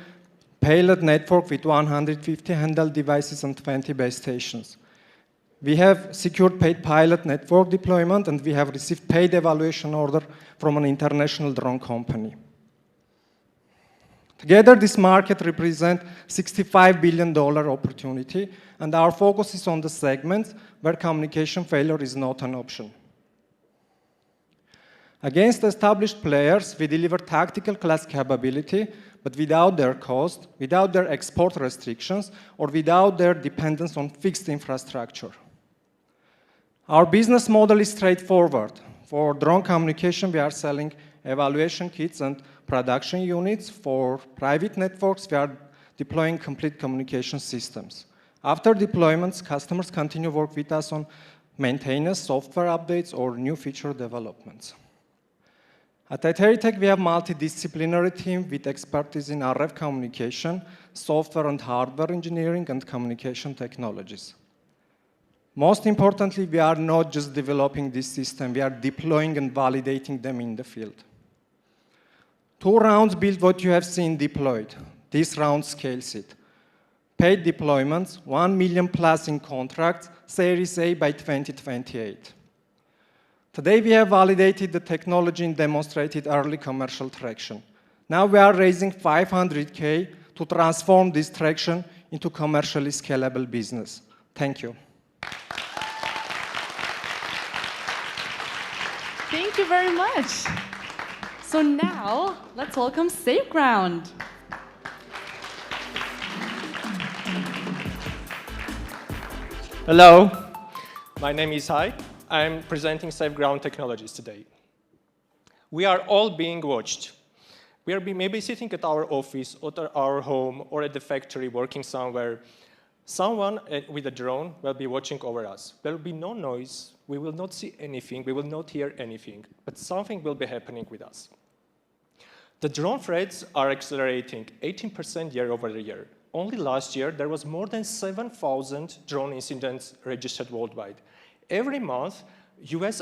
payload network with 150 handheld devices and 20 base stations. We have secured paid pilot network deployment, and we have received paid evaluation order from an international drone company. Together, this market represents $65 billion opportunity, and our focus is on the segments where communication failure is not an option. Against established players, we deliver tactical class capability, but without their cost, without their export restrictions, or without their dependence on fixed infrastructure. Our business model is straightforward. For drone communication, we are selling evaluation kits and production units. For private networks, we are deploying complete communication systems. After deployments, customers continue work with us on maintenance, software updates, or new feature developments. At Iteritech, we have a multidisciplinary team with expertise in RF communication, software and hardware engineering, and communication technologies. Most importantly, we are not just developing this system, we are deploying and validating them in the field. 2 rounds build what you have seen deployed. This round scales it. Paid deployments, 1 million plus in contracts, Series A by 2028. Today, we have validated the technology and demonstrated early commercial traction. Now we are raising 500K to transform this traction into commercially scalable business. Thank you. Thank you very much. So now, let's welcome SafeGround. Hello, my name is Hai. I'm presenting SafeGround Technologies today. We are all being watched. We are maybe sitting at our office, or at our home, or at the factory working somewhere. Someone with a drone will be watching over us. There will be no noise. We will not see anything. We will not hear anything. But something will be happening with us. The drone threats are accelerating 18% year over year. Only last year, there was more than 7,000 drone incidents registered worldwide. Every month, US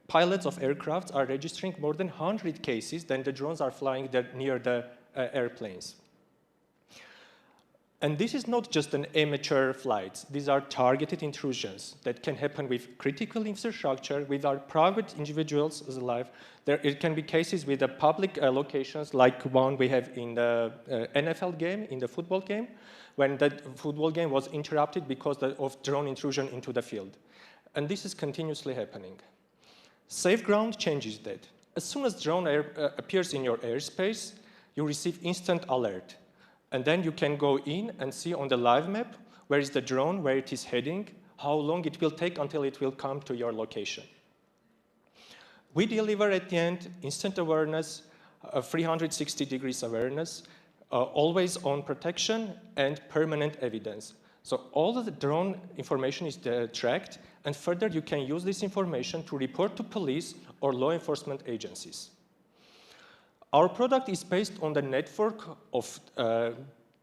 pilots of aircraft are registering more than 100 cases than the drones are flying near the airplanes. And this is not just an amateur flight. These are targeted intrusions that can happen with critical infrastructure, with our private individuals as alive. It can be cases with the public locations, like one we have in the NFL game, in the football game, when the football game was interrupted because of drone intrusion into the field. And this is continuously happening. SafeGround changes that. As soon as drone appears in your airspace, you receive instant alert. And then you can go in and see on the live map where is the drone, where it is heading, how long it will take until it will come to your location. We deliver at the end instant awareness, 360 degrees awareness, always on protection, and permanent evidence. So all of the drone information is tracked, and further you can use this information to report to police or law enforcement agencies. Our product is based on the network of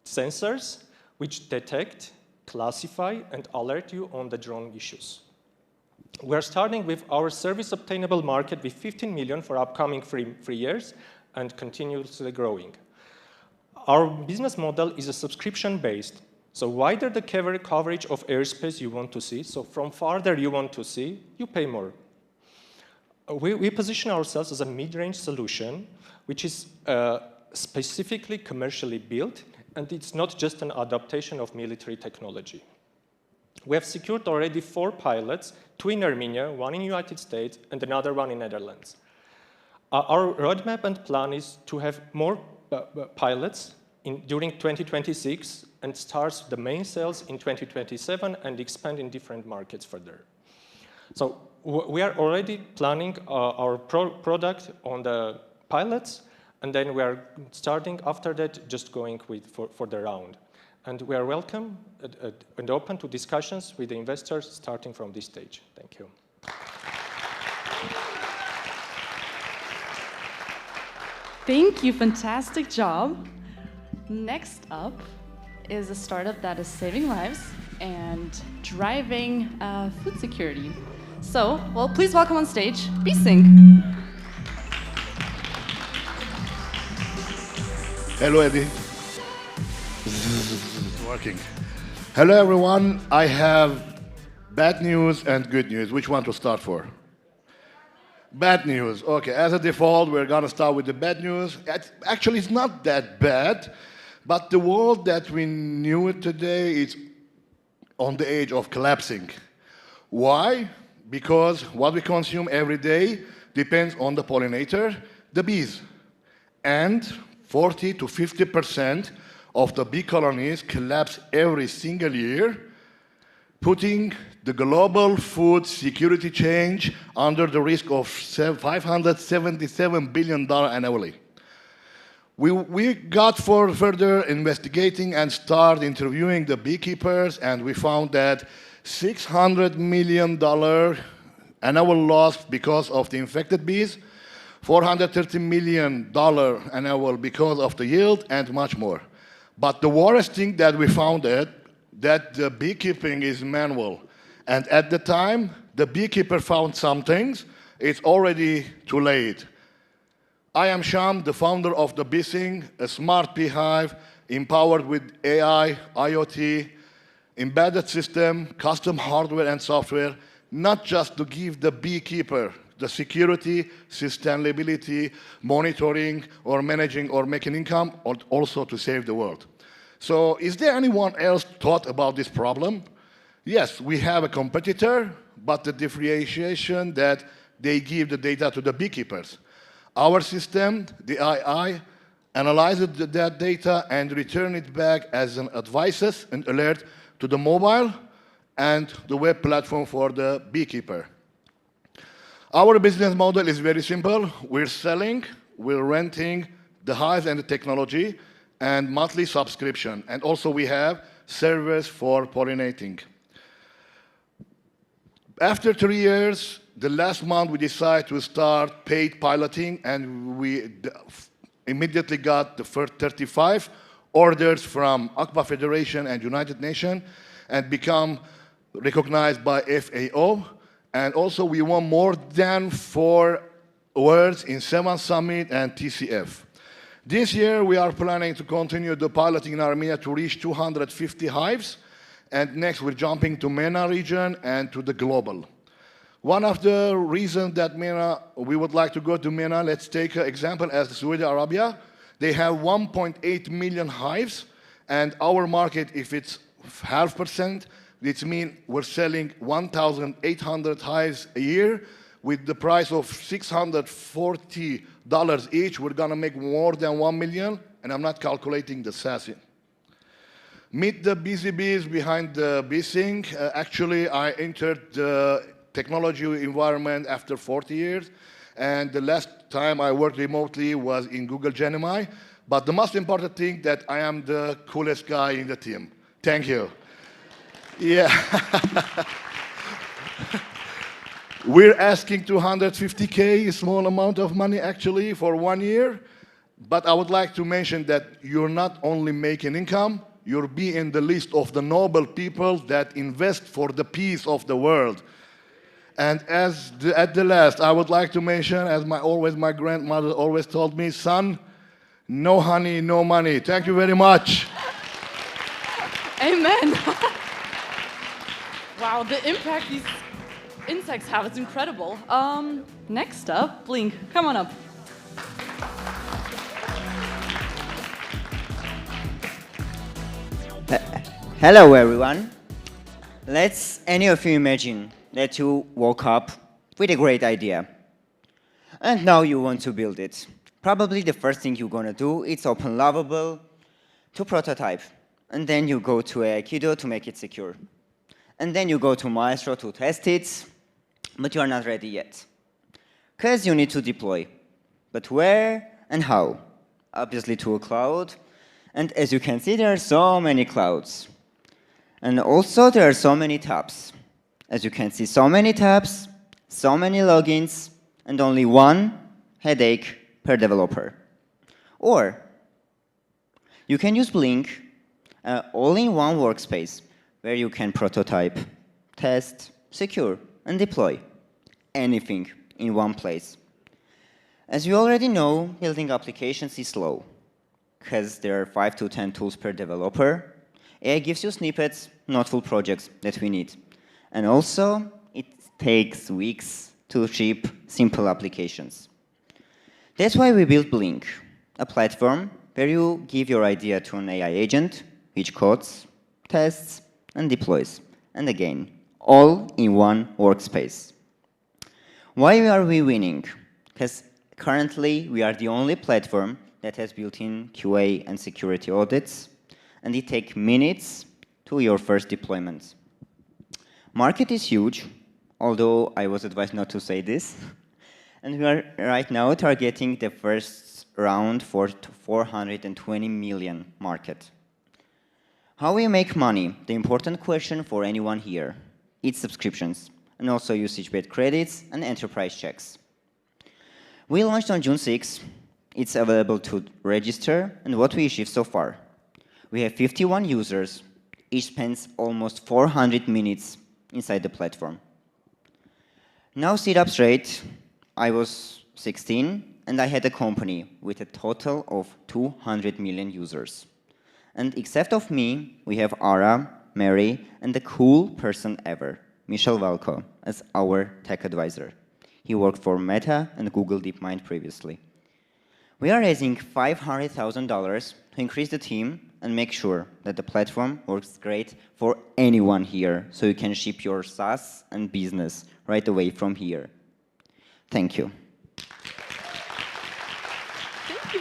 sensors which detect, classify, and alert you on the drone issues. We're starting with our service obtainable market with 15 million for upcoming 3 years and continuously growing. Our business model is a subscription-based. So wider the coverage of airspace you want to see, so from farther you want to see, you pay more. We position ourselves as a mid-range solution, which is specifically commercially built, and it's not just an adaptation of military technology. We have secured already 4 pilots, 2 in Armenia, 1 in the United States, and another 1 in Netherlands. Our roadmap and plan is to have more pilots during 2026 and start the main sales in 2027 and expand in different markets further. So we are already planning our product on the pilots, and then we are starting after that just going for the round. And we are welcome and open to discussions with the investors starting from this stage. Thank you. Thank you, fantastic job. Next up is a startup that is saving lives and driving food security. So, well, please welcome on stage, BeSync. Hello, Eddie. Working. Hello, everyone. I have bad news and good news. Which one to start for? Bad news. Okay, as a default, we're going to start with the bad news. Actually, it's not that bad, but the world that we knew it today is on the edge of collapsing. Why? Because what we consume every day depends on the pollinator, the bees. And 40 to 50% of the bee colonies collapse every single year, putting the global food security chain under the risk of $577 billion annually. We got for further investigating and started interviewing the beekeepers, and we found that $600 million annual loss because of the infected bees, $430 million annual because of the yield, and much more. But the worst thing that we found that the beekeeping is manual. And at the time, the beekeeper found some things, it's already too late. I am Sham, the founder of the BeeSync, a smart beehive empowered with AI, IoT, embedded system, custom hardware and software, not just to give the beekeeper the security, sustainability, monitoring, or managing or making income, or also to save the world. So is there anyone else thought about this problem? Yes, we have a competitor, but the differentiation that they give the data to the beekeepers. Our system, the AI, analyzes that data and return it back as an advice and alert to the mobile and the web platform for the beekeeper. Our business model is very simple. We're selling, we're renting the hives and the technology and monthly subscription. And also we have servers for pollinating. After 3 years, the last month we decided to start paid piloting, and we immediately got the first 35 orders from ACPA Federation and United Nations and become recognized by FAO. And also we won more than 4 awards in 7 Summit and TCF. This year we are planning to continue the piloting in Armenia to reach 250 hives. And next we're jumping to MENA region and to the global. One of the reasons that MENA, we would like to go to MENA, let's take an example as Saudi Arabia. They have 1.8 million hives, and our market, if it's 0.5%, it means we're selling 1,800 hives a year. With the price of $640 each, we're gonna make more than 1 million, and I'm not calculating the SaaS. Meet the busy bees behind the BeeSync. Actually, I entered the technology environment after 40 years, and the last time I worked remotely was in Google Gemini. But the most important thing that I am the coolest guy in the team. Thank you. Yeah. We're asking $250K, a small amount of money actually, for 1 year. But I would like to mention that you're not only making income, you'll be in the list of the noble people that invest for the peace of the world. And at the last, I would like to mention, as my grandmother always told me, son, no honey, no money. Thank you very much. Amen. Wow, the impact these insects have is incredible. Next up, Blink, come on up. Hello everyone. Let's any of you imagine that you woke up with a great idea and now you want to build it. Probably the first thing you're gonna do is open Lovable to prototype, and then you go to Aikido to make it secure, and then you go to Maestro to test it, but you are not ready yet because you need to deploy. But where and how? Obviously to a cloud, and as you can see there are so many clouds. And also there are so many tabs. As you can see, so many tabs, so many logins, and only one headache per developer. Or you can use Blink, all-in-one workspace, where you can prototype, test, secure, and deploy anything in one place. As you already know, building applications is slow, because there are 5 to 10 tools per developer. AI gives you snippets, not full projects that we need. And also, it takes weeks to ship simple applications. That's why we built Blink, a platform where you give your idea to an AI agent, which codes, tests, and deploys. And again, all in one workspace. Why are we winning? Because currently, we are the only platform that has built-in QA and security audits, and it takes minutes to your first deployment. Market is huge, although I was advised not to say this. And we are right now targeting the first around 420 million market. How we make money? The important question for anyone here. It's subscriptions, and also usage-based credits and enterprise checks. We launched on June 6. It's available to register, and what we achieved so far. We have 51 users. Each spends almost 400 minutes inside the platform. Now sit up straight. I was 16, and I had a company with a total of 200 million users. And except of me, we have Ara, Mary, and the cool person ever, Michel Valco, as our tech advisor. He worked for Meta and Google DeepMind previously. We are raising $500,000 to increase the team and make sure that the platform works great for anyone here, so you can ship your SaaS and business right away from here. Thank you. Thank you.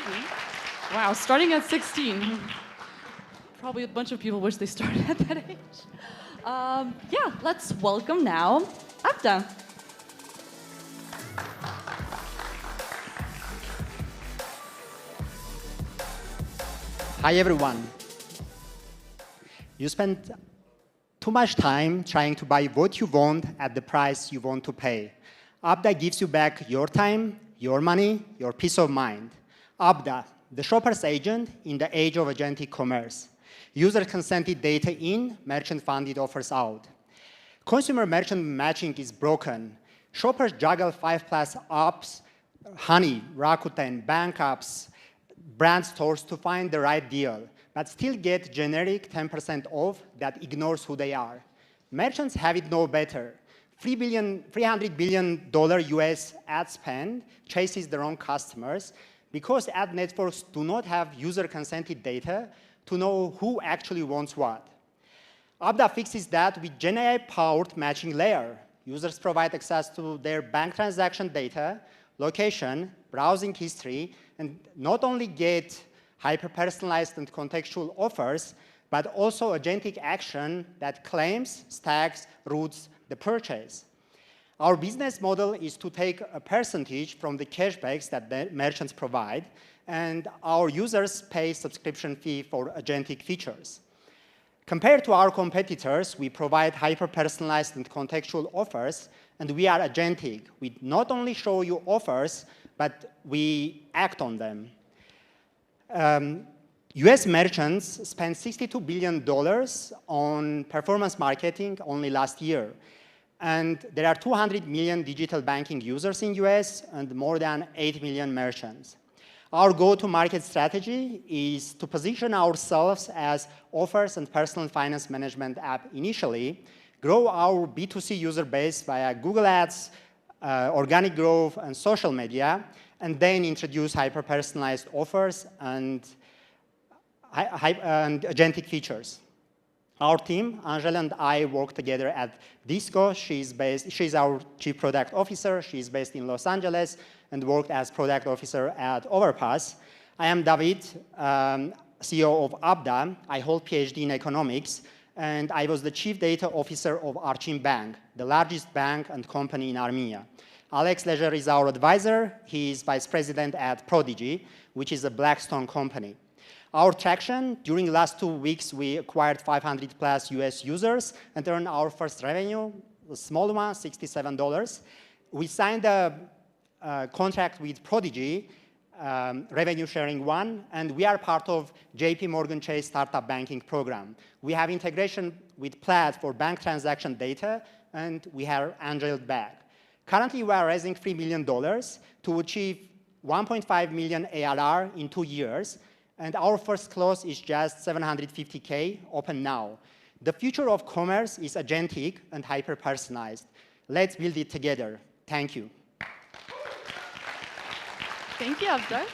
Wow, starting at 16. Probably a bunch of people wish they started at that age. Yeah, let's welcome now Abda. Hi everyone. You spend too much time trying to buy what you want at the price you want to pay. Abda gives you back your time, your money, your peace of mind. Abda, the shopper's agent in the age of agentic commerce. User-consented data in, merchant-funded offers out. Consumer-merchant matching is broken. Shoppers juggle 5+ apps, Honey, Rakuten, bank apps, brand stores to find the right deal, but still get generic 10% off that ignores who they are. Merchants have it no better. $300 billion US ad spend chases the wrong customers because ad networks do not have user-consented data to know who actually wants what. Abda fixes that with GenAI-powered matching layer. Users provide access to their bank transaction data, location, browsing history, and not only get hyper-personalized and contextual offers, but also agentic action that claims, stacks, routes the purchase. Our business model is to take a percentage from the cashbacks that the merchants provide, and our users pay subscription fee for agentic features. Compared to our competitors, we provide hyper-personalized and contextual offers, and we are agentic. We not only show you offers, but we act on them. US merchants spent $62 billion on performance marketing only last year. And there are 200 million digital banking users in US and more than 8 million merchants. Our go-to-market strategy is to position ourselves as offers and personal finance management app initially, grow our B2C user base via Google Ads, organic growth, and social media, and then introduce hyper-personalized offers and agentic features. Our team, Angela and I, work together at Disco. She's our Chief Product Officer. She's based in Los Angeles and worked as Product Officer at Overpass. I am David, CEO of Abda. I hold PhD in economics, and I was the Chief Data Officer of Archim Bank, the largest bank and company in Armenia. Alex Leger is our advisor. He is Vice President at Prodigy, which is a Blackstone company. Our traction, during the last 2 weeks, we acquired 500+ US users and earned our first revenue, a small one, $67. We signed a contract with Prodigy, revenue sharing one, and we are part of JP Morgan Chase Startup Banking Program. We have integration with Plaid for bank transaction data, and we have Angel back. Currently, we are raising $3 million to achieve 1.5 million ARR in 2 years. And our first close is just $750K, open now. The future of commerce is agentic and hyper-personalized. Let's build it together. Thank you. Thank you, Abda.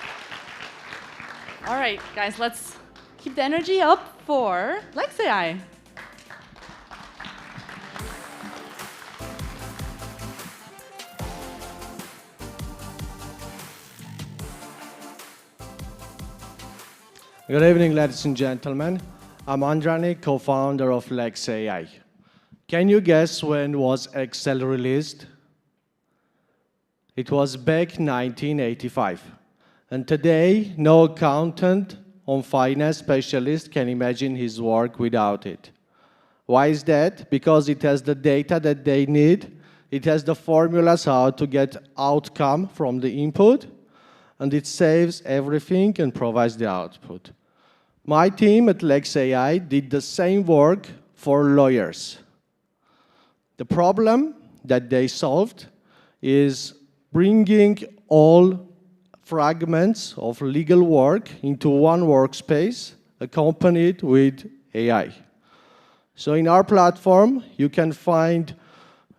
All right, guys, let's keep the energy up for LexAI. Good evening, ladies and gentlemen. I'm Andranik, co-founder of LexAI. Can you guess when was Excel released? It was back in 1985. And today, no accountant or finance specialist can imagine his work without it. Why is that? Because it has the data that they need, it has the formulas how to get outcome from the input, and it saves everything and provides the output. My team at Lex AI did the same work for lawyers. The problem that they solved is bringing all fragments of legal work into one workspace, accompanied with AI. So in our platform, you can find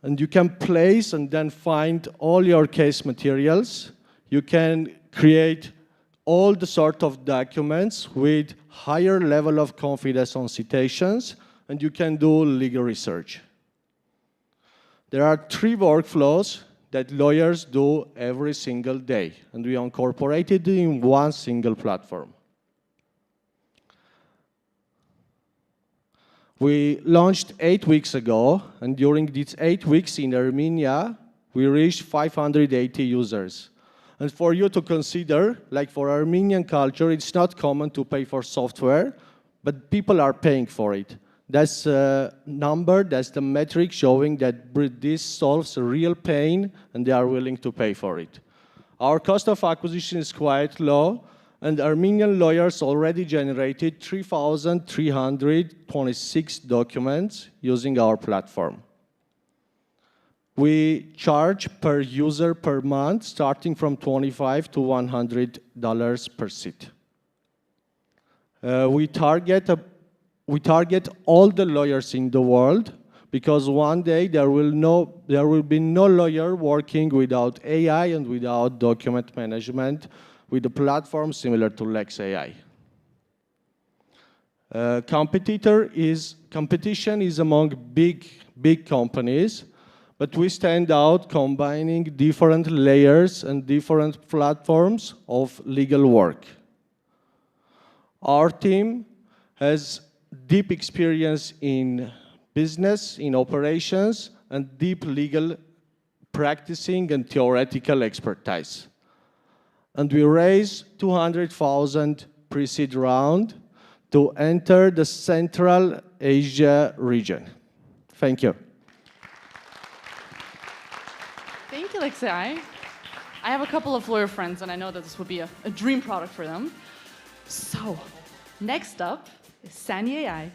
and you can place and then find all your case materials. You can create all the sort of documents with higher level of confidence on citations, and you can do legal research. There are 3 workflows that lawyers do every single day, and we incorporated it in one single platform. We launched 8 weeks ago, and during these 8 weeks in Armenia, we reached 580 users. And for you to consider, like for Armenian culture, it's not common to pay for software, but people are paying for it. That's a number, that's the metric showing that this solves a real pain and they are willing to pay for it. Our cost of acquisition is quite low, and Armenian lawyers already generated 3,326 documents using our platform. We charge per user per month, starting from $25 to $100 per seat. We target all the lawyers in the world, because one day there will be no lawyer working without AI and without document management with a platform similar to Lex AI. Competition is among big companies, but we stand out combining different layers and different platforms of legal work. Our team has deep experience in business, in operations, and deep legal practicing and theoretical expertise. And we raised 200,000 pre-seed round to enter the Central Asia region. Thank you. Thank you, Lex AI. I have a couple of lawyer friends, and I know that this would be a dream product for them. So, next up is Sani AI.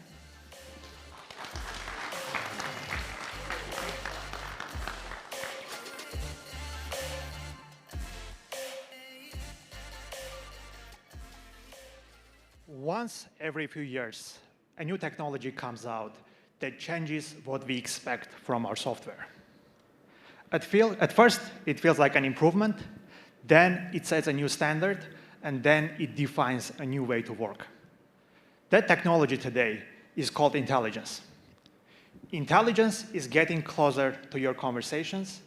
Once every few years, a new technology comes out that changes what we expect from our software. At first, it feels like an improvement, then it sets a new standard, and then it defines a new way to work. That technology today is called intelligence. Intelligence is getting closer to your conversations,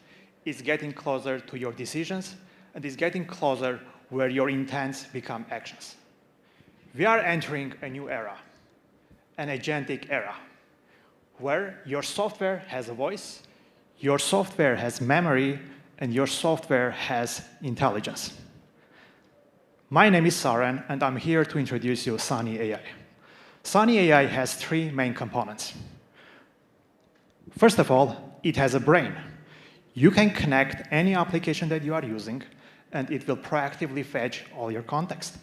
it's getting closer to your decisions, and it's getting closer where your intents become actions. We are entering a new era, an agentic era, where your software has a voice, your software has memory, and your software has intelligence. My name is Saran, and I'm here to introduce you to Sani AI. Sani AI has 3 main components. First of all, it has a brain. You can connect any application that you are using, and it will proactively fetch all your context.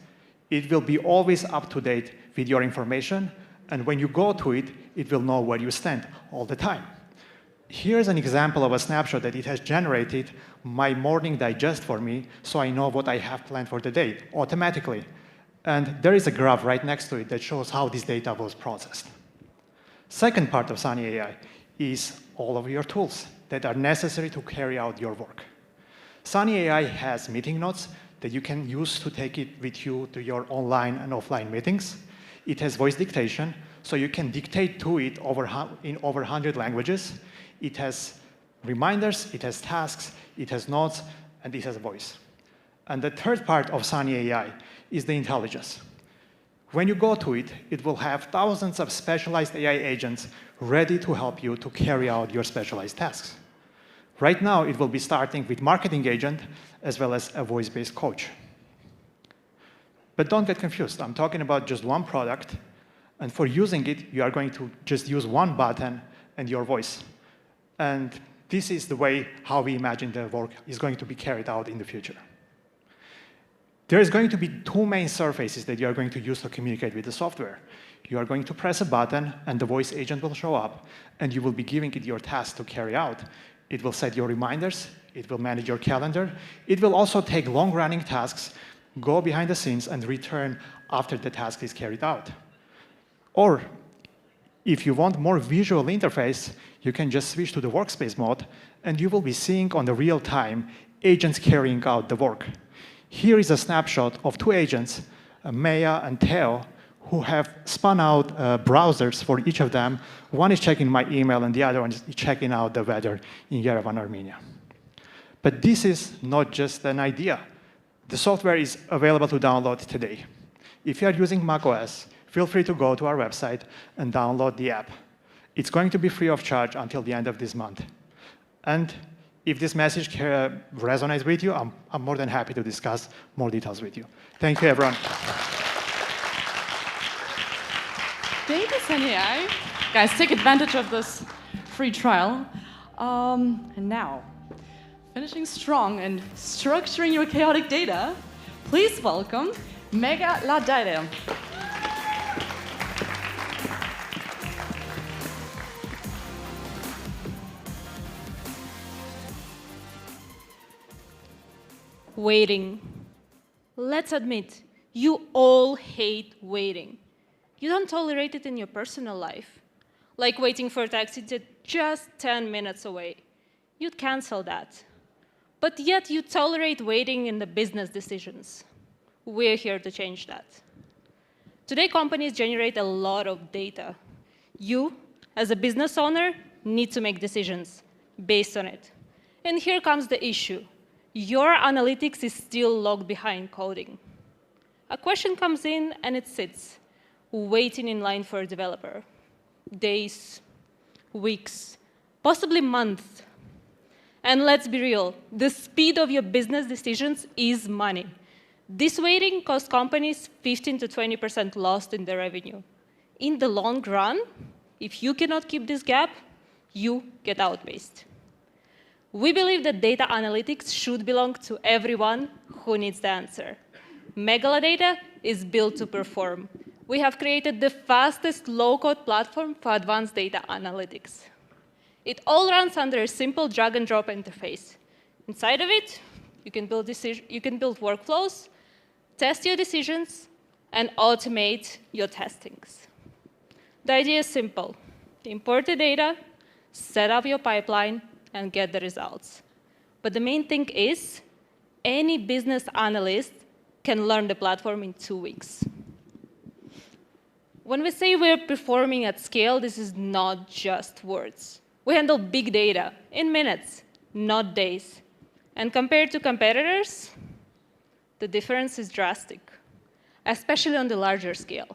It will be always up to date with your information, and when you go to it, it will know where you stand all the time. Here's an example of a snapshot that it has generated my morning digest for me, so I know what I have planned for the day automatically. And there is a graph right next to it that shows how this data was processed. Second part of Sani AI is all of your tools that are necessary to carry out your work. Sani AI has meeting notes that you can use to take it with you to your online and offline meetings. It has voice dictation, so you can dictate to it in over 100 languages. It has reminders, it has tasks, it has notes, and it has a voice. And the third part of Sani AI is the intelligence. When you go to it, it will have thousands of specialized AI agents ready to help you to carry out your specialized tasks. Right now, it will be starting with marketing agent as well as a voice-based coach. But don't get confused. I'm talking about just one product. And for using it, you are going to just use one button and your voice. And this is the way how we imagine the work is going to be carried out in the future. There is going to be two main surfaces that you are going to use to communicate with the software. You are going to press a button, and the voice agent will show up, and you will be giving it your task to carry out. It will set your reminders. It will manage your calendar. It will also take long-running tasks, go behind the scenes, and return after the task is carried out. Or, if you want more visual interface, you can just switch to the workspace mode, and you will be seeing on the real time agents carrying out the work. Here is a snapshot of two agents, Maya and Theo, who have spun out browsers for each of them. One is checking my email, and the other one is checking out the weather in Yerevan, Armenia. But this is not just an idea. The software is available to download today. If you are using macOS, feel free to go to our website and download the app. It's going to be free of charge until the end of this month. And if this message resonates with you, I'm more than happy to discuss more details with you. Thank you, everyone. Thank you, Seniai. Guys, take advantage of this free trial. And now, finishing strong and structuring your chaotic data, please welcome Mega Ladare. Waiting. Let's admit, you all hate waiting. You don't tolerate it in your personal life. Like waiting for a taxi that's just 10 minutes away. You'd cancel that. But yet you tolerate waiting in the business decisions. We're here to change that. Today, companies generate a lot of data. You, as a business owner, need to make decisions based on it. And here comes the issue. Your analytics is still locked behind coding. A question comes in and it sits, waiting in line for a developer. Days, weeks, possibly months. And let's be real, the speed of your business decisions is money. This waiting costs companies 15 to 20% lost in their revenue. In the long run, if you cannot keep this gap, you get outpaced. We believe that data analytics should belong to everyone who needs the answer. Megaladata is built to perform. We have created the fastest low-code platform for advanced data analytics. It all runs under a simple drag-and-drop interface. Inside of it, you can build workflows, test your decisions, and automate your testings. The idea is simple. Import the data, set up your pipeline, and get the results. But the main thing is, any business analyst can learn the platform in 2 weeks. When we say we're performing at scale, this is not just words. We handle big data in minutes, not days. And compared to competitors, the difference is drastic, especially on the larger scale.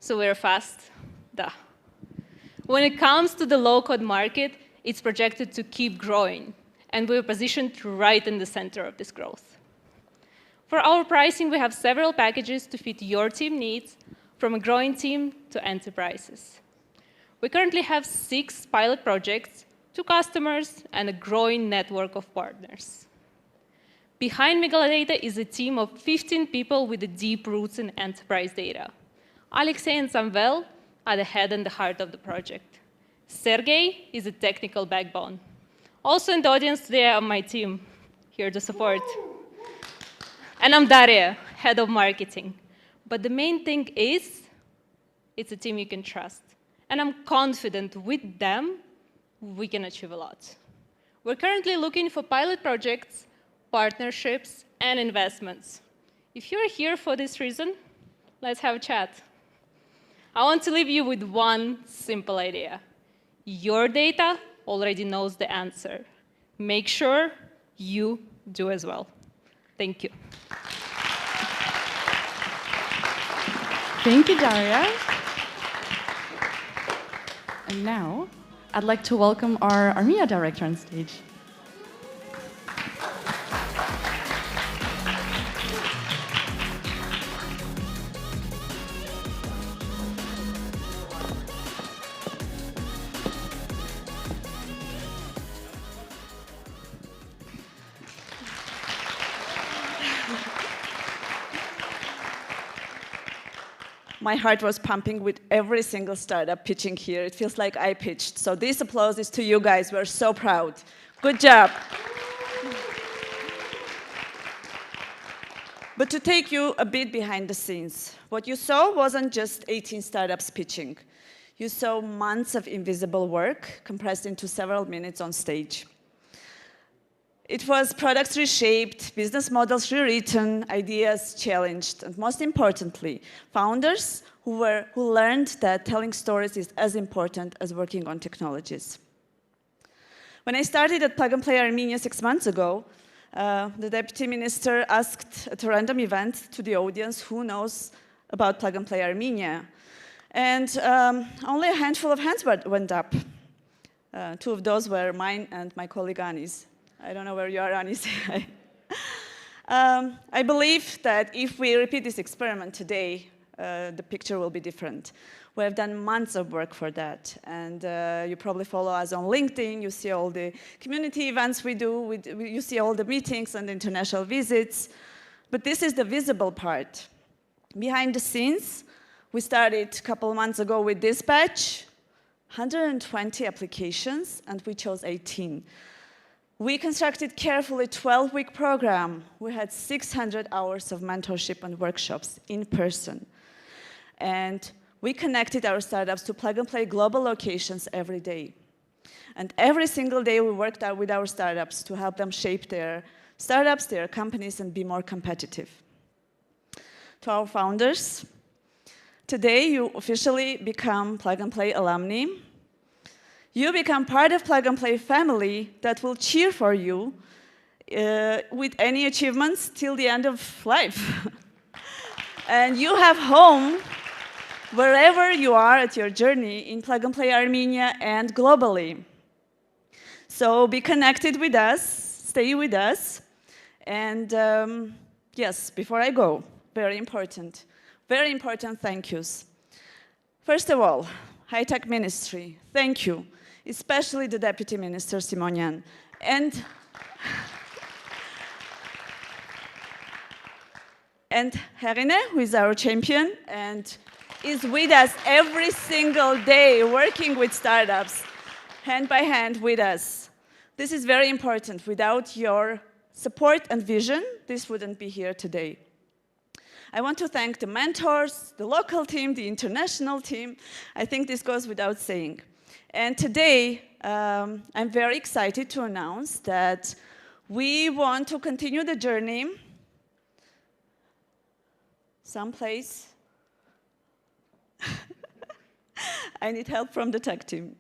So we're fast, duh. When it comes to the low-code market, it's projected to keep growing, and we're positioned right in the center of this growth. For our pricing, we have several packages to fit your team needs, from a growing team to enterprises. We currently have 6 pilot projects, 2 customers, and a growing network of partners. Behind Megaladata is a team of 15 people with deep roots in enterprise data. Alexei and Samvel are the head and the heart of the project. Sergey is a technical backbone. Also in the audience today are my team, here to support. And I'm Daria, head of marketing. But the main thing is, it's a team you can trust. And I'm confident with them, we can achieve a lot. We're currently looking for pilot projects, partnerships, and investments. If you're here for this reason, let's have a chat. I want to leave you with one simple idea. Your data already knows the answer. Make sure you do as well. Thank you. Thank you, Daria. And now, I'd like to welcome our Armenia director on stage. my heart was pumping with every single startup pitching here. It feels like I pitched. So this applause is to you guys. We're so proud. Good job. But to take you a bit behind the scenes, what you saw wasn't just 18 startups pitching. You saw months of invisible work compressed into several minutes on stage. It was products reshaped, business models rewritten, ideas challenged, and most importantly, founders who learned that telling stories is as important as working on technologies. When I started at Plug and Play Armenia 6 months ago, the deputy minister asked at a random event to the audience who knows about Plug and Play Armenia. And only a handful of hands went up. Two of those were mine and my colleague Anis. I don't know where you are, Anis. I believe that if we repeat this experiment today, the picture will be different. We have done months of work for that. And you probably follow us on LinkedIn. You see all the community events we do. You see all the meetings and international visits. But this is the visible part. Behind the scenes, we started a couple months ago with Dispatch, 120 applications, and we chose 18. We constructed carefully a 12-week program. We had 600 hours of mentorship and workshops in person. And we connected our startups to plug-and-play global locations every day. And every single day we worked out with our startups to help them shape their startups, their companies, and be more competitive. To our founders, today you officially become Plug-and-Play alumni. You become part of Plug and Play family that will cheer for you with any achievements till the end of life. And you have home wherever you are at your journey in Plug and Play Armenia and globally. So be connected with us, stay with us. And yes, before I go, very important thank yous. First of all, High Tech Ministry, thank you. Especially the Deputy Minister Simonian. And Herine, who is our champion and is with us every single day, working with startups, hand by hand with us. This is very important. Without your support and vision, this wouldn't be here today. I want to thank the mentors, the local team, the international team. I think this goes without saying. And today, I'm very excited to announce that we want to continue the journey someplace. I need help from the tech team.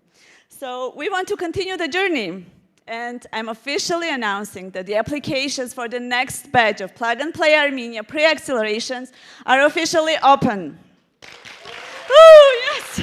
So we want to continue the journey. And I'm officially announcing that the applications for the next batch of Plug and Play Armenia pre-accelerations are officially open. Woo, yes!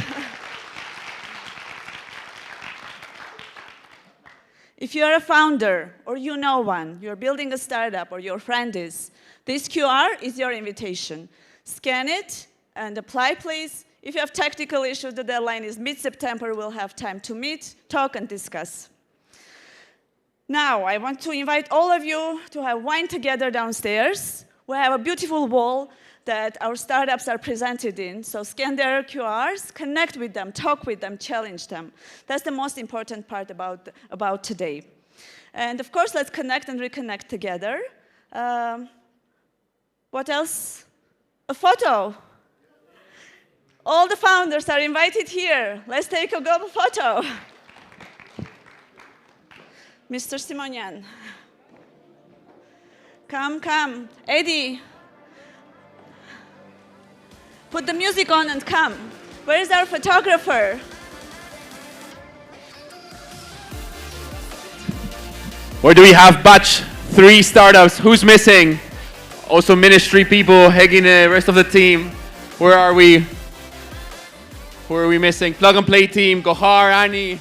If you're a founder, or you know one, you're building a startup, or your friend is, this QR is your invitation. Scan it and apply, please. If you have technical issues, the deadline is mid-September. We'll have time to meet, talk, and discuss. Now, I want to invite all of you to have wine together downstairs. We have a beautiful wall that our startups are presented in. So scan their QRs, connect with them, talk with them, challenge them. That's the most important part about today. And of course, let's connect and reconnect together. What else? A photo. All the founders are invited here. Let's take a global photo. Mr. Simonian. Come. Eddie. Put the music on and come. Where is our photographer? Or do we have batch 3 startups? Who's missing? Also ministry people, Hegine, the rest of the team. Where are we? Who are we missing? Plug and Play team, Gohar, Annie,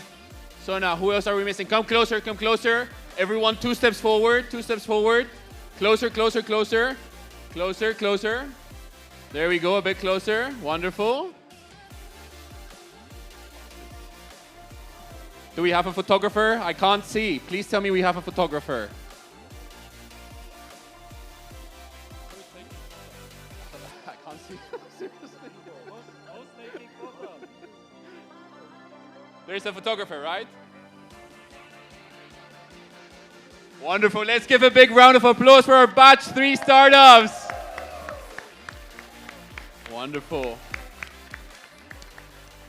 Sona. Who else are we missing? Come closer, come closer. Everyone 2 steps forward, 2 steps forward. Closer. There we go, a bit closer. Wonderful. Do we have a photographer? I can't see. Please tell me we have a photographer. I can't see. Seriously. There's a photographer, right? Wonderful. Let's give a big round of applause for our batch 3 startups. Wonderful.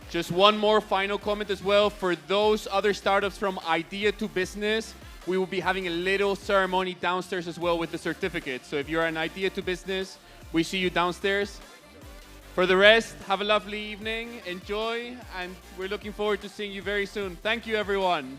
Just one more final comment as well. For those other startups from idea to business, we will be having a little ceremony downstairs as well with the certificate. So if you're an idea to business, we see you downstairs. For the rest, have a lovely evening, enjoy, and we're looking forward to seeing you very soon. Thank you, everyone.